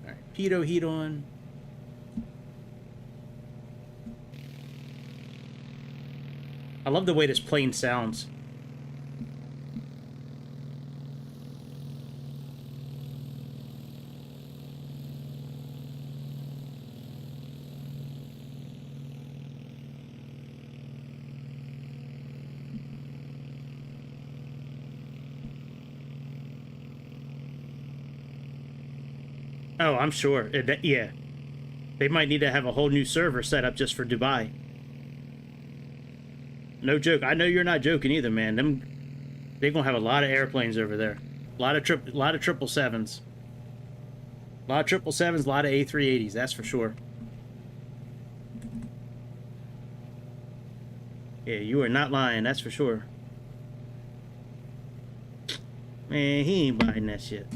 A: All right, pitot heat on. I love the way this plane sounds. Oh, I'm sure. Yeah. They might need to have a whole new server set up just for Dubai. No joke. I know you're not joking either, man. They're gonna have a lot of airplanes over there. A lot of 777s. A lot of 777s, a lot of A380s, that's for sure. Yeah, you are not lying, that's for sure. Man, he ain't buying that shit.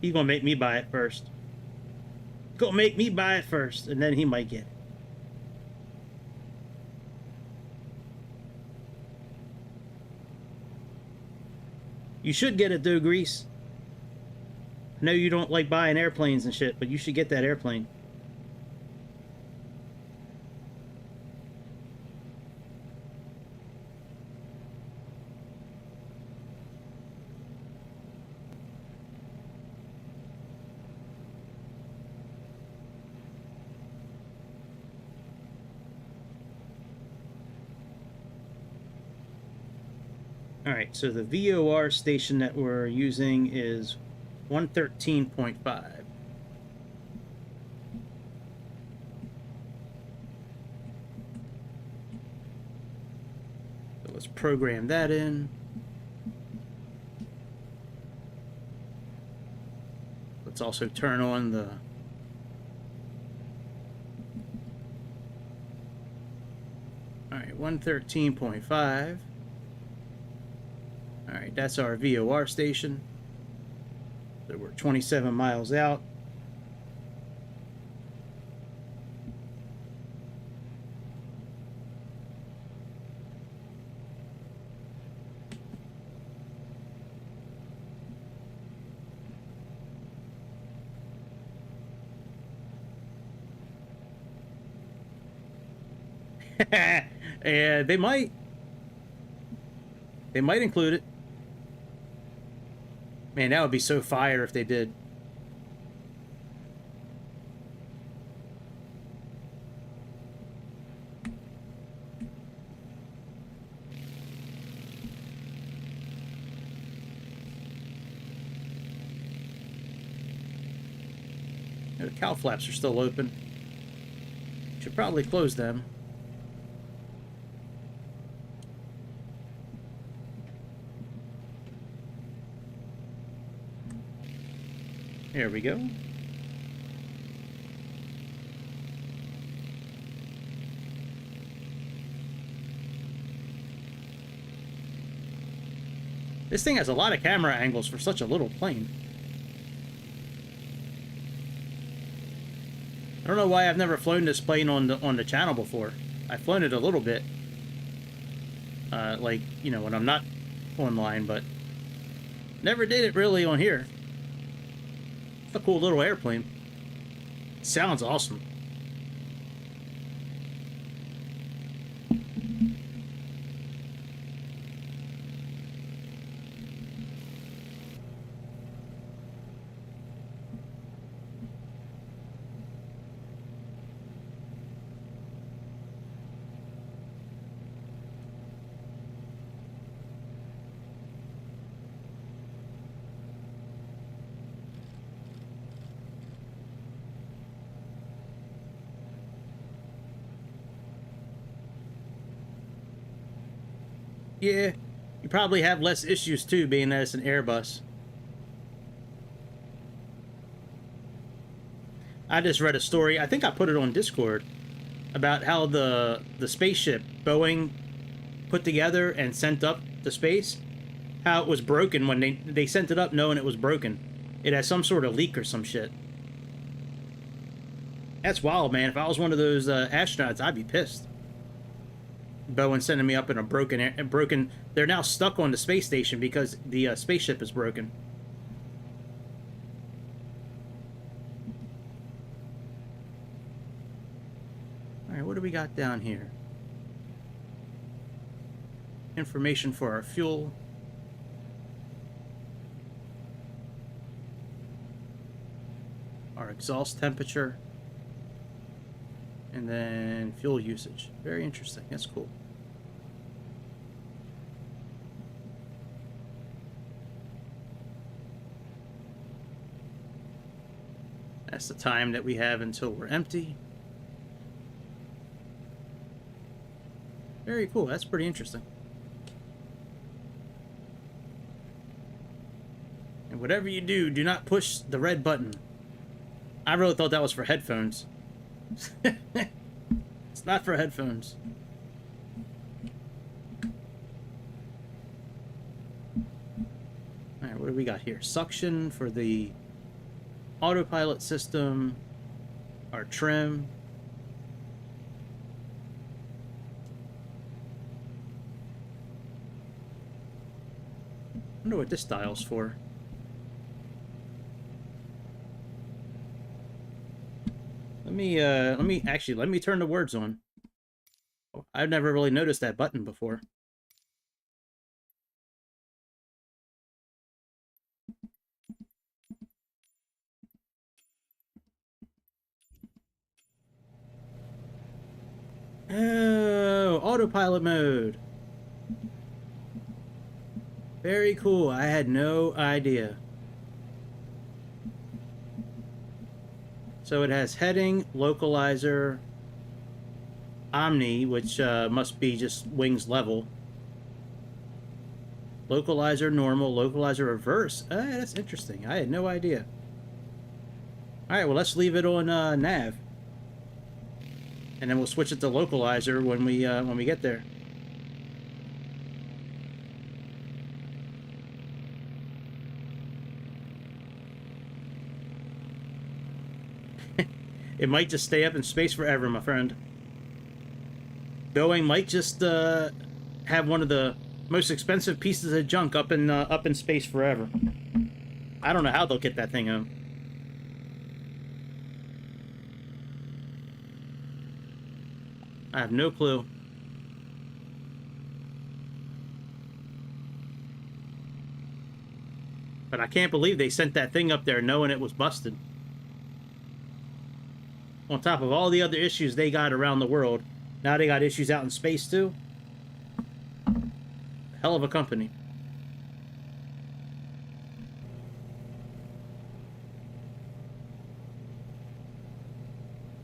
A: He's gonna make me buy it first. Gonna make me buy it first, and then he might get it. You should get it, though, Grease. I know you don't like buying airplanes and shit, but you should get that airplane. Alright, so the VOR station that we're using is 113.5. So let's program that in. Let's also turn on the alright, 113.5. Alright, that's our VOR station. So we're 27 miles out. And they might include it. Man, that would be so fire if they did. The cowl flaps are still open. Should probably close them. There we go. This thing has a lot of camera angles for such a little plane. I don't know why I've never flown this plane on the channel before. I've flown it a little bit. Like, you know, when I'm not online, but never did it really on here. It's a cool little airplane. It sounds awesome. Yeah, you probably have less issues too, being that it's an Airbus. I just read a story, I think I put it on Discord, about how the spaceship Boeing put together and sent up to space, how it was broken when they sent it up knowing it was broken. It has some sort of leak or some shit. That's wild, man. If I was one of those astronauts, I'd be pissed. Boeing sending me up in a broken. They're now stuck on the space station because the spaceship is broken. All right, what do we got down here? Information for our fuel. Our exhaust temperature. And then fuel usage. Very interesting. That's cool. That's the time that we have until we're empty. Very cool. That's pretty interesting. And whatever you do, do not push the red button. I really thought that was for headphones. It's not for headphones. Alright, what do we got here? Suction for the autopilot system. Our trim. I wonder what this dial's for. Let me turn the words on. I've never really noticed that button before. Oh, autopilot mode. Very cool. I had no idea. So it has heading, localizer, omni, which must be just wings level. Localizer normal, localizer reverse. That's interesting. I had no idea. Alright, well, let's leave it on nav. And then we'll switch it to localizer when we get there. It might just stay up in space forever, my friend. Boeing might just have one of the most expensive pieces of junk up in space forever. I don't know how they'll get that thing home. I have no clue. But I can't believe they sent that thing up there knowing it was busted. On top of all the other issues they got around the world, now they got issues out in space too. Hell of a company.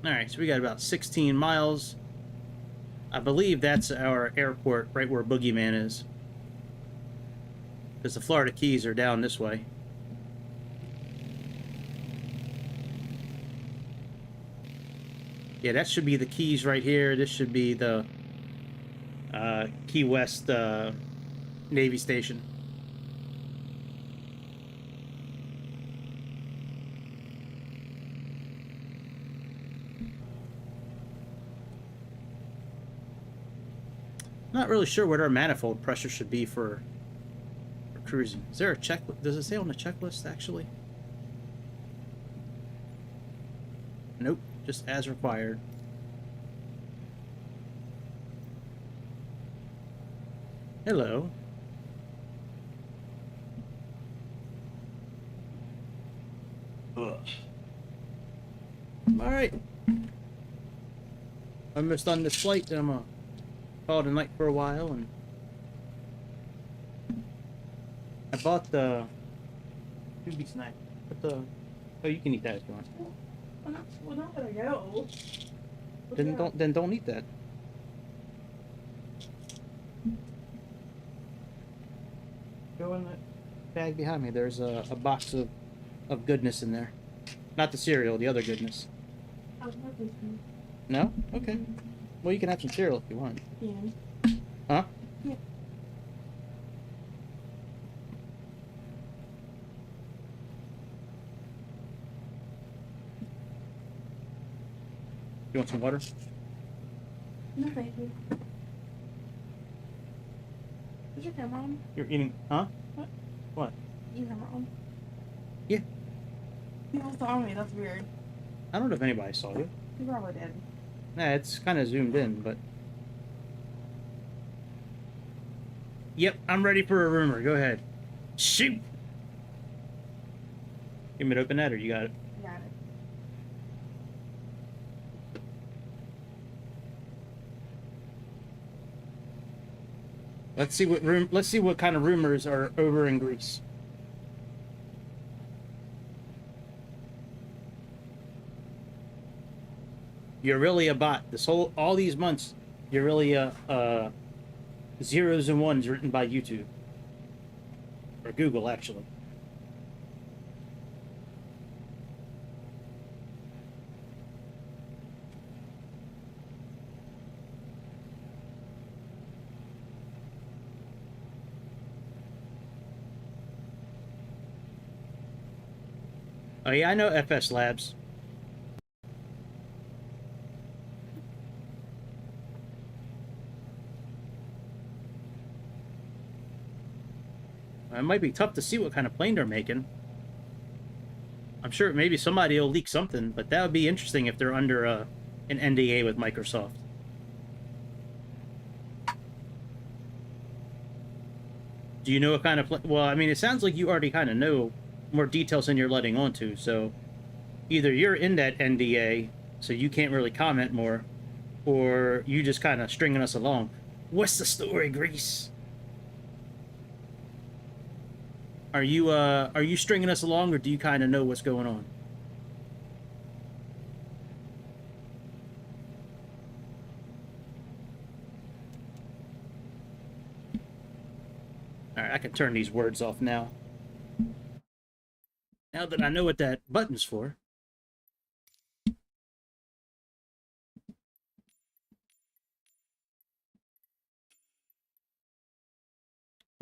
A: Alright, so we got about 16 miles. I believe that's our airport, right where Boogeyman is. Because the Florida Keys are down this way. Yeah, that should be the Keys right here. This should be the Key West Navy Station. Not really sure what our manifold pressure should be for cruising. Is there a checklist? Does it say on the checklist, actually? Nope, just as required. Hello. Ugh. Alright. Almost done this flight, then I'm gonna call it a night for a while, and I bought the Doobie snack. But the oh, you can eat that if you want.
D: Well, not that I know.
A: Then don't eat that. Go in that bag behind me. There's a box of goodness in there. Not the cereal, the other goodness.
D: I love this one.
A: No? Okay. Well, you can have some cereal if you want.
D: Yeah.
A: Huh?
D: Yeah.
A: You want some water?
D: No, thank you. Is your camera on?
A: You're eating, huh? What?
D: Your camera on?
A: Yeah.
D: People saw me. That's weird.
A: I don't know if anybody saw you.
D: You probably did.
A: Nah, it's kind of zoomed in, but... Yep, I'm ready for a rumor. Go ahead. Shoot! You want me to open that, or you got it?
D: Got it.
A: Let's see what kind of rumors are over in Greece. You're really a bot. All these months, you're really a zeros and ones written by YouTube. Or Google, actually. Oh yeah, I know FS Labs. It might be tough to see what kind of plane they're making. I'm sure maybe somebody will leak something, but that would be interesting if they're under an NDA with Microsoft. Do you know what kind of plane? Well, I mean, it sounds like you already kind of know more details than you're letting on to, so either you're in that NDA, so you can't really comment more, or you just kind of stringing us along. What's the story, Grease? Are you stringing us along, or do you kind of know what's going on? All right, I can turn these words off now. Now that I know what that button's for.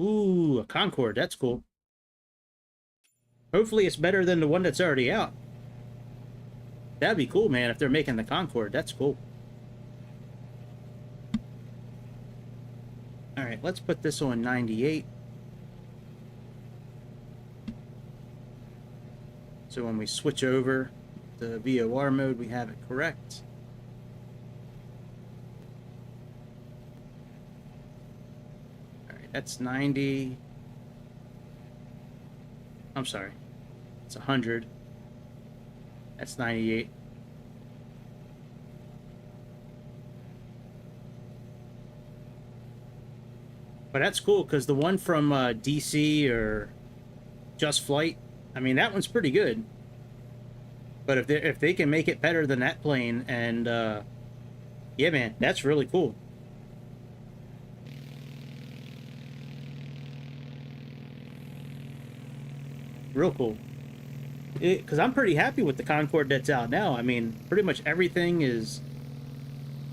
A: Ooh, a Concorde. That's cool. Hopefully it's better than the one that's already out. That'd be cool, man, if they're making the Concorde. That's cool. Alright, let's put this on 98. So when we switch over to VOR mode, we have it correct. Alright, that's 90. I'm sorry. It's 100. That's 98. But that's cool, because the one from DC or Just Flight, I mean, that one's pretty good. But if they can make it better than that plane, and yeah, man, that's really cool. Real cool. Because I'm pretty happy with the Concorde that's out now. I mean, pretty much everything is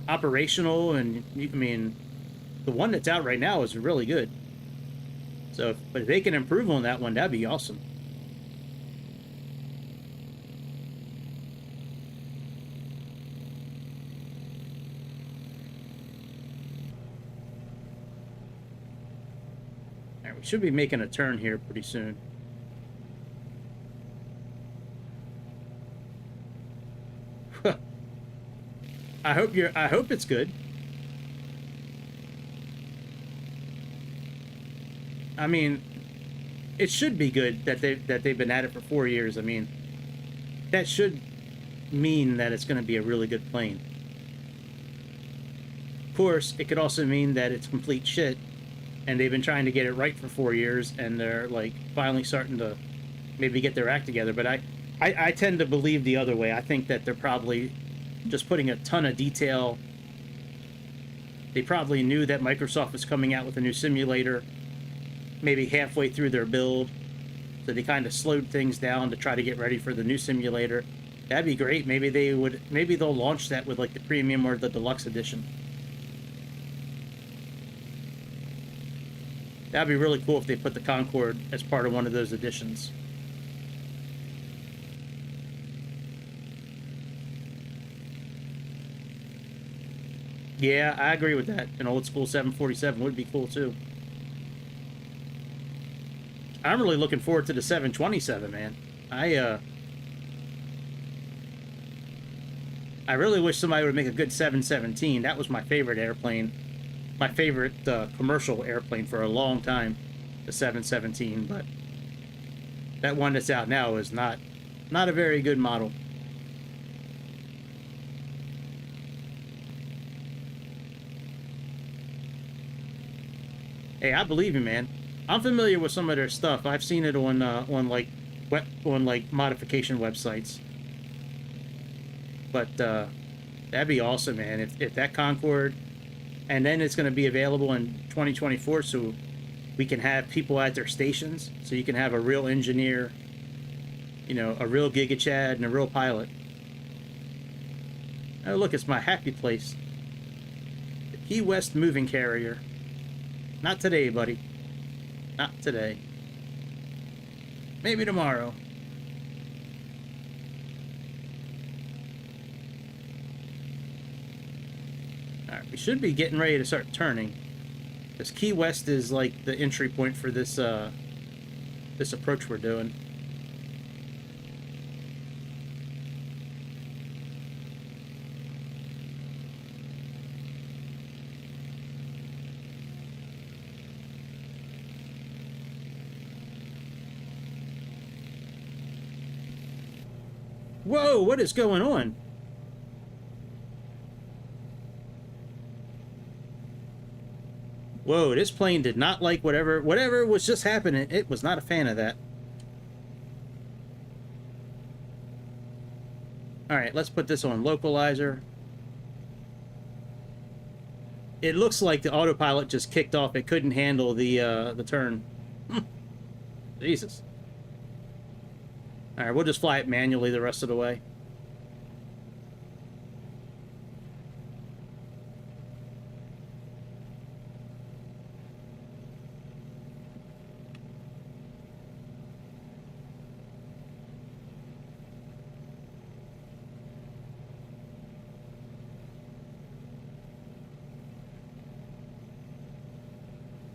A: operational, and I mean, the one that's out right now is really good. So, but if they can improve on that one, that'd be awesome. All right, we should be making a turn here pretty soon. I hope it's good. I mean, it should be good that they've been at it for 4 years. I mean, that should mean that it's going to be a really good plane. Of course, it could also mean that it's complete shit, and they've been trying to get it right for 4 years, and they're like finally starting to maybe get their act together. But I tend to believe the other way. I think that they're probably just putting a ton of detail. They probably knew that Microsoft was coming out with a new simulator maybe halfway through their build, so they kind of slowed things down to try to get ready for the new simulator. That'd be great. Maybe they'll launch that with like the premium or the deluxe edition. That'd be really cool if they put the Concorde as part of one of those editions. Yeah, I agree with that. An old school 747 would be cool too. I'm really looking forward to the 727, man. I really wish somebody would make a good 717. That was my favorite airplane. My favorite commercial airplane for a long time, the 717, but that one that's out now is not a very good model. Hey, I believe you, man. I'm familiar with some of their stuff. I've seen it on like modification websites. But that'd be awesome, man. If that Concorde, and then it's going to be available in 2024, so we can have people at their stations, so you can have a real engineer, you know, a real Giga Chad and a real pilot. Oh, look, it's my happy place. The Key West moving carrier. Not today, buddy. Not today. Maybe tomorrow. Alright, we should be getting ready to start turning. Because Key West is like the entry point for this this approach we're doing. Whoa, what is going on? Whoa, this plane did not like whatever was just happening. It was not a fan of that. Alright, let's put this on localizer. It looks like the autopilot just kicked off. It couldn't handle the turn. Jesus. Alright, we'll just fly it manually the rest of the way.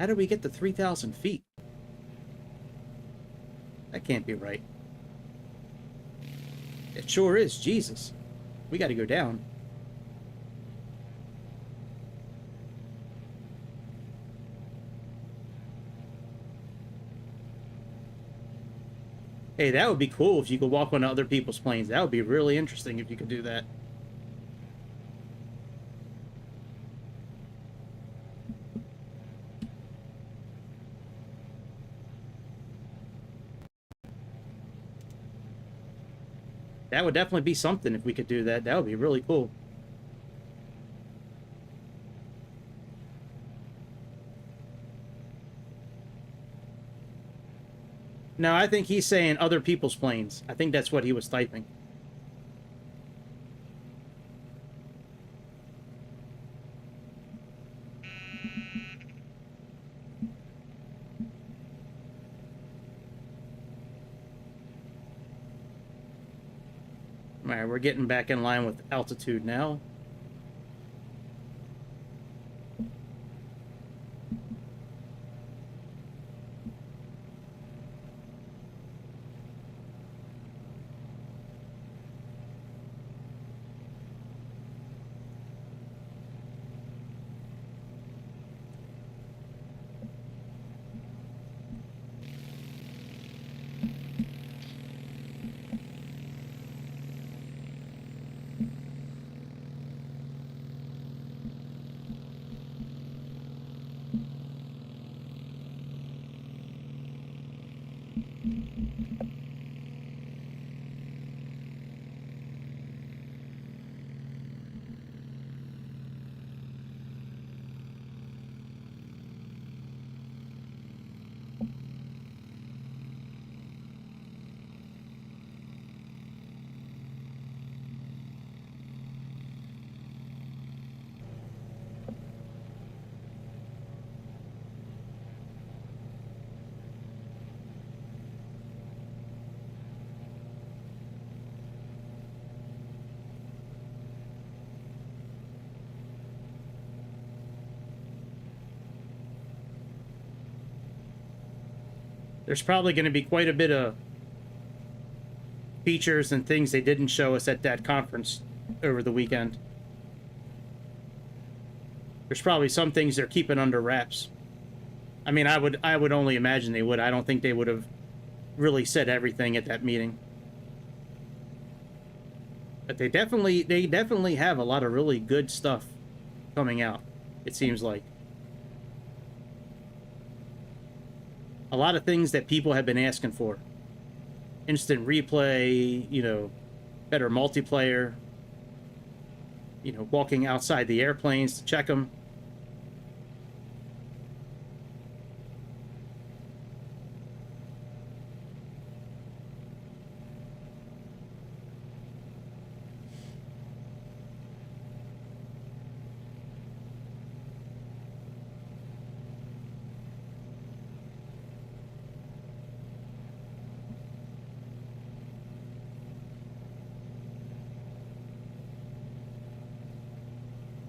A: How did we get to 3,000 feet? That can't be right. It sure is. Jesus. We got to go down. Hey, that would be cool if you could walk on other people's planes. That would be really interesting if you could do that. That would definitely be something if we could do that. That would be really cool. No, I think he's saying other people's planes. I think that's what he was typing. All right, we're getting back in line with altitude now. There's probably going to be quite a bit of features and things they didn't show us at that conference over the weekend. There's probably some things they're keeping under wraps. I mean, I would only imagine they would. I don't think they would have really said everything at that meeting. But they definitely have a lot of really good stuff coming out, it seems like. A lot of things that people have been asking for. Instant replay, you know, better multiplayer, you know, walking outside the airplanes to check them.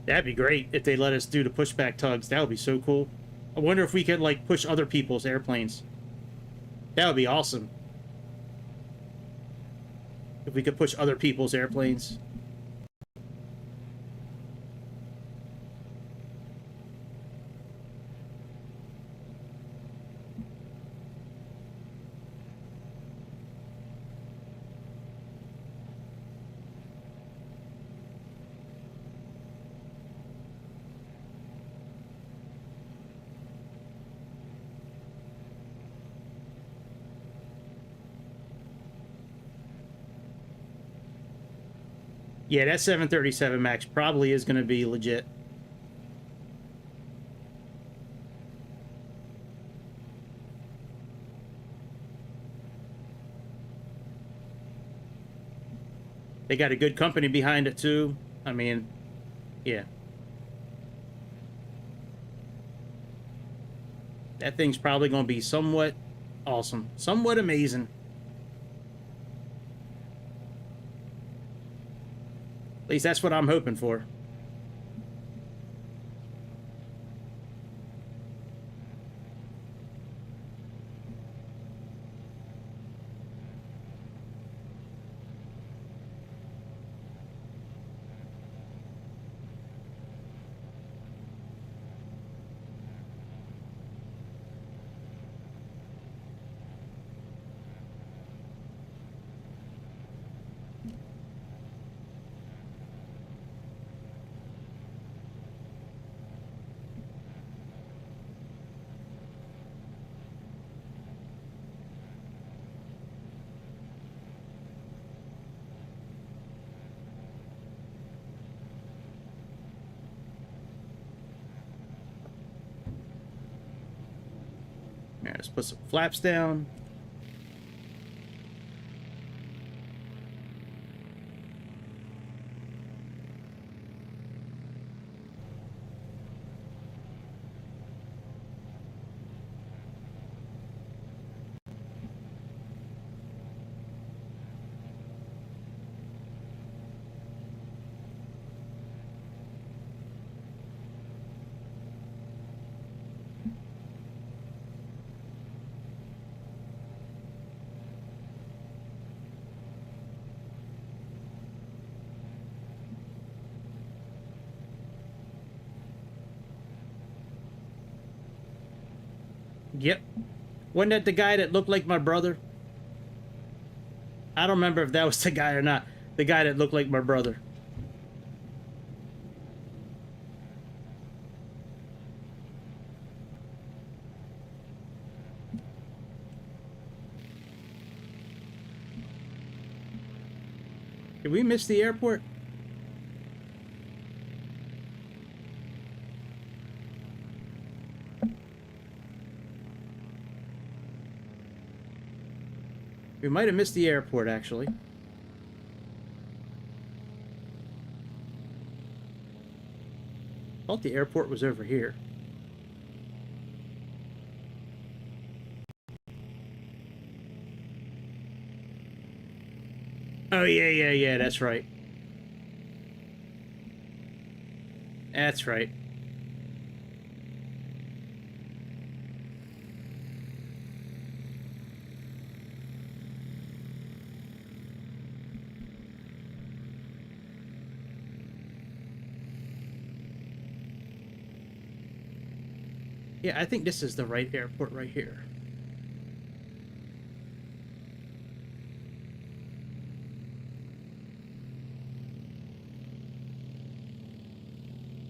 A: That'd be great if they let us do the pushback tugs. That would be so cool. I wonder if we could, like, push other people's airplanes. That would be awesome. If we could push other people's airplanes. Yeah, that 737 MAX probably is going to be legit. They got a good company behind it, too. I mean, yeah. That thing's probably going to be somewhat awesome. Somewhat amazing. At least that's what I'm hoping for. Alright, let's put some flaps down. Yep. Wasn't that the guy that looked like my brother? I don't remember if that was the guy or not. The guy that looked like my brother. Did we miss the airport? We might have missed the airport, actually. Thought the airport was over here. Oh, yeah, that's right. That's right. Yeah, I think this is the right airport right here.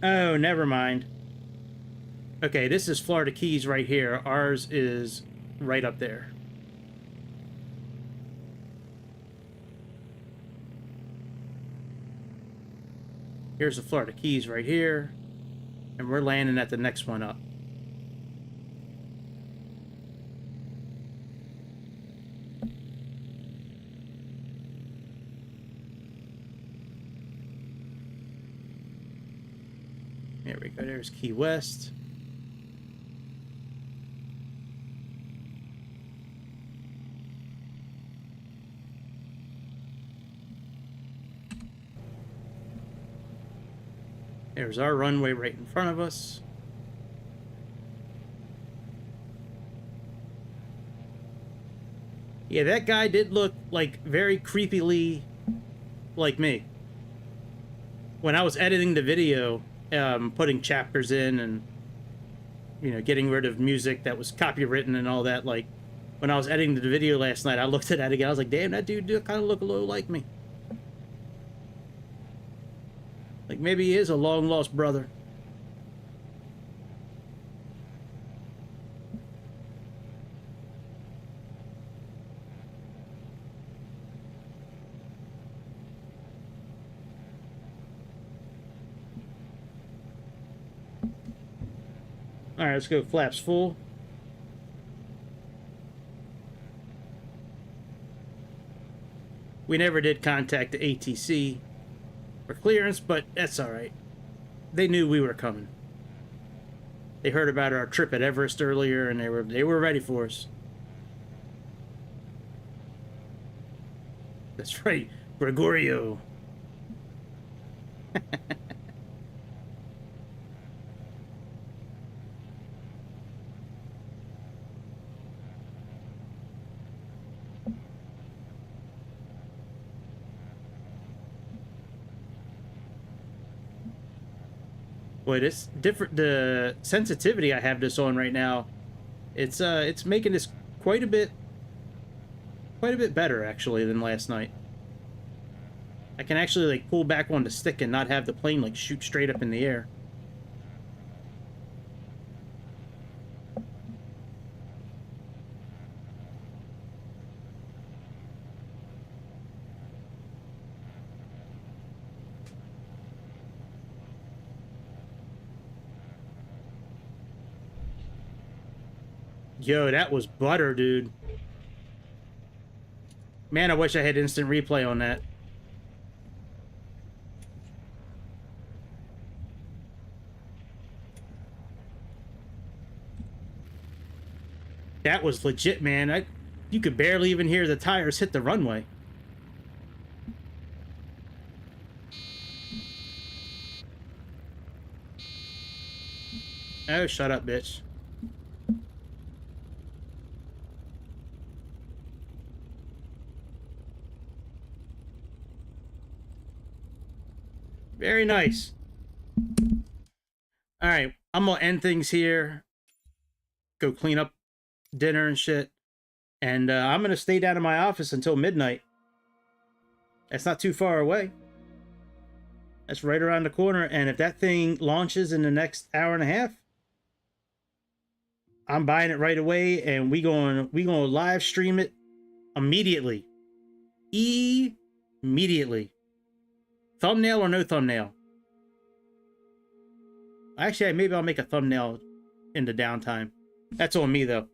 A: Oh, never mind. Okay, this is Florida Keys right here. Ours is right up there. Here's the Florida Keys right here. And we're landing at the next one up. There we go. There's Key West. There's our runway right in front of us. Yeah, that guy did look like very creepily like me. When I was editing the video, putting chapters in and, you know, getting rid of music that was copywritten and all that, like, when I was editing the video last night, I looked at that again. I was like, damn, that dude kind of look a little like me. Like, maybe he is a long-lost brother. Alright, let's go flaps full. We never did contact the ATC for clearance, but that's alright. They knew we were coming. They heard about our trip at Everest earlier, and they were ready for us. That's right, Gregorio. Boy, this different. The sensitivity I have this on right now, it's making this quite a bit better actually than last night. I can actually like pull back on the stick and not have the plane like shoot straight up in the air. Yo, that was butter, dude. Man, I wish I had instant replay on that. That was legit, man. You could barely even hear the tires hit the runway. Oh, shut up, bitch. Very nice. All right, I'm gonna end things here. Go clean up dinner and shit. And I'm gonna stay down in my office until midnight. That's not too far away. That's right around the corner. And if that thing launches in the next hour and a half, I'm buying it right away, and we gonna live stream it immediately. Immediately. Thumbnail or no thumbnail? Actually, maybe I'll make a thumbnail in the downtime. That's on me, though.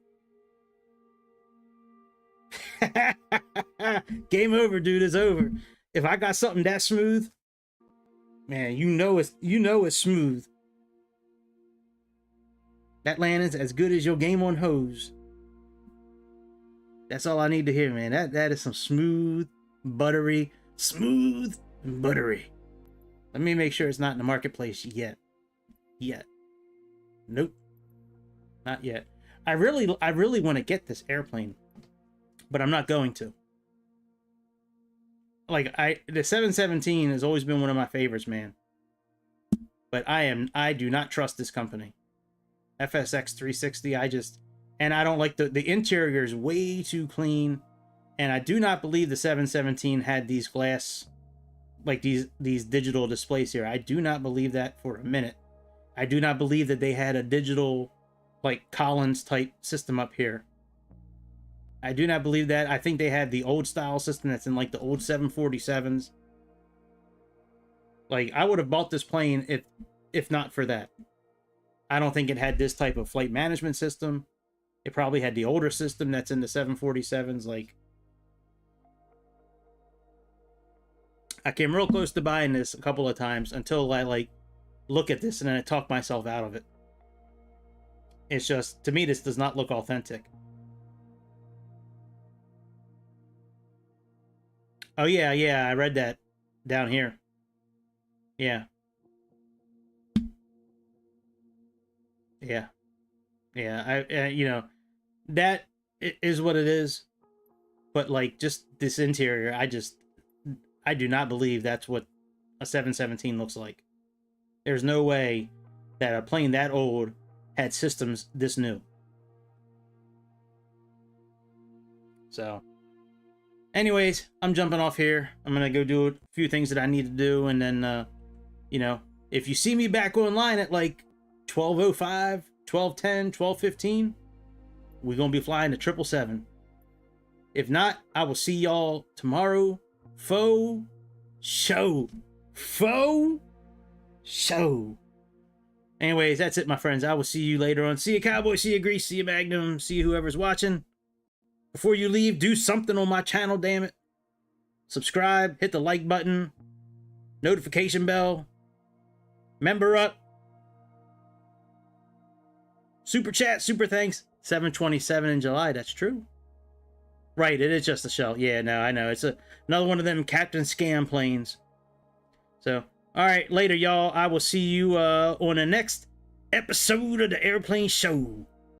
A: Game over, dude. It's over. If I got something that smooth, man, you know it's smooth. That landing's as good as your game on hose. That's all I need to hear, man. That is some smooth, buttery, smooth and buttery. Let me make sure it's not in the marketplace yet. Nope. Not yet. I really want to get this airplane, but I'm not going to. Like, the 717 has always been one of my favorites, man. But I do not trust this company. FSX 360, and I don't like the interior is way too clean, and I do not believe the 717 had these glass, like these digital displays here. I do not believe that for a minute. I do not believe that they had a digital, like, Collins type system up here. I do not believe that. I think they had the old style system that's in, like, the old 747s. Like, I would have bought this plane if not for that. I don't think it had this type of flight management system. It probably had the older system that's in the 747s. Like, I came real close to buying this a couple of times until I, like, look at this and then I talk myself out of it. It's just, to me, this does not look authentic. Oh, yeah, I read that down here. Yeah. You know, that is what it is. But, like, just this interior, I do not believe that's what a 717 looks like. There's no way that a plane that old had systems this new. So, anyways, I'm jumping off here. I'm gonna go do a few things that I need to do, and then, you know, if you see me back online at like 12:05, 12:10, 12:15, we're gonna be flying the 777. If not, I will see y'all tomorrow. Faux show. Anyways, that's it, my friends. I will see you later on. See you, Cowboy. See you, Grease. See you, Magnum. See you, whoever's watching. Before you leave, do something on my channel, damn it. Subscribe, hit the like button, notification bell, member up, super chat, super thanks. 727 in July, that's true. Right, it is just a shell. Yeah, no, I know. It's another one of them Captain Scam planes. So, all right, later, y'all. I will see you on the next episode of the Airplane Show.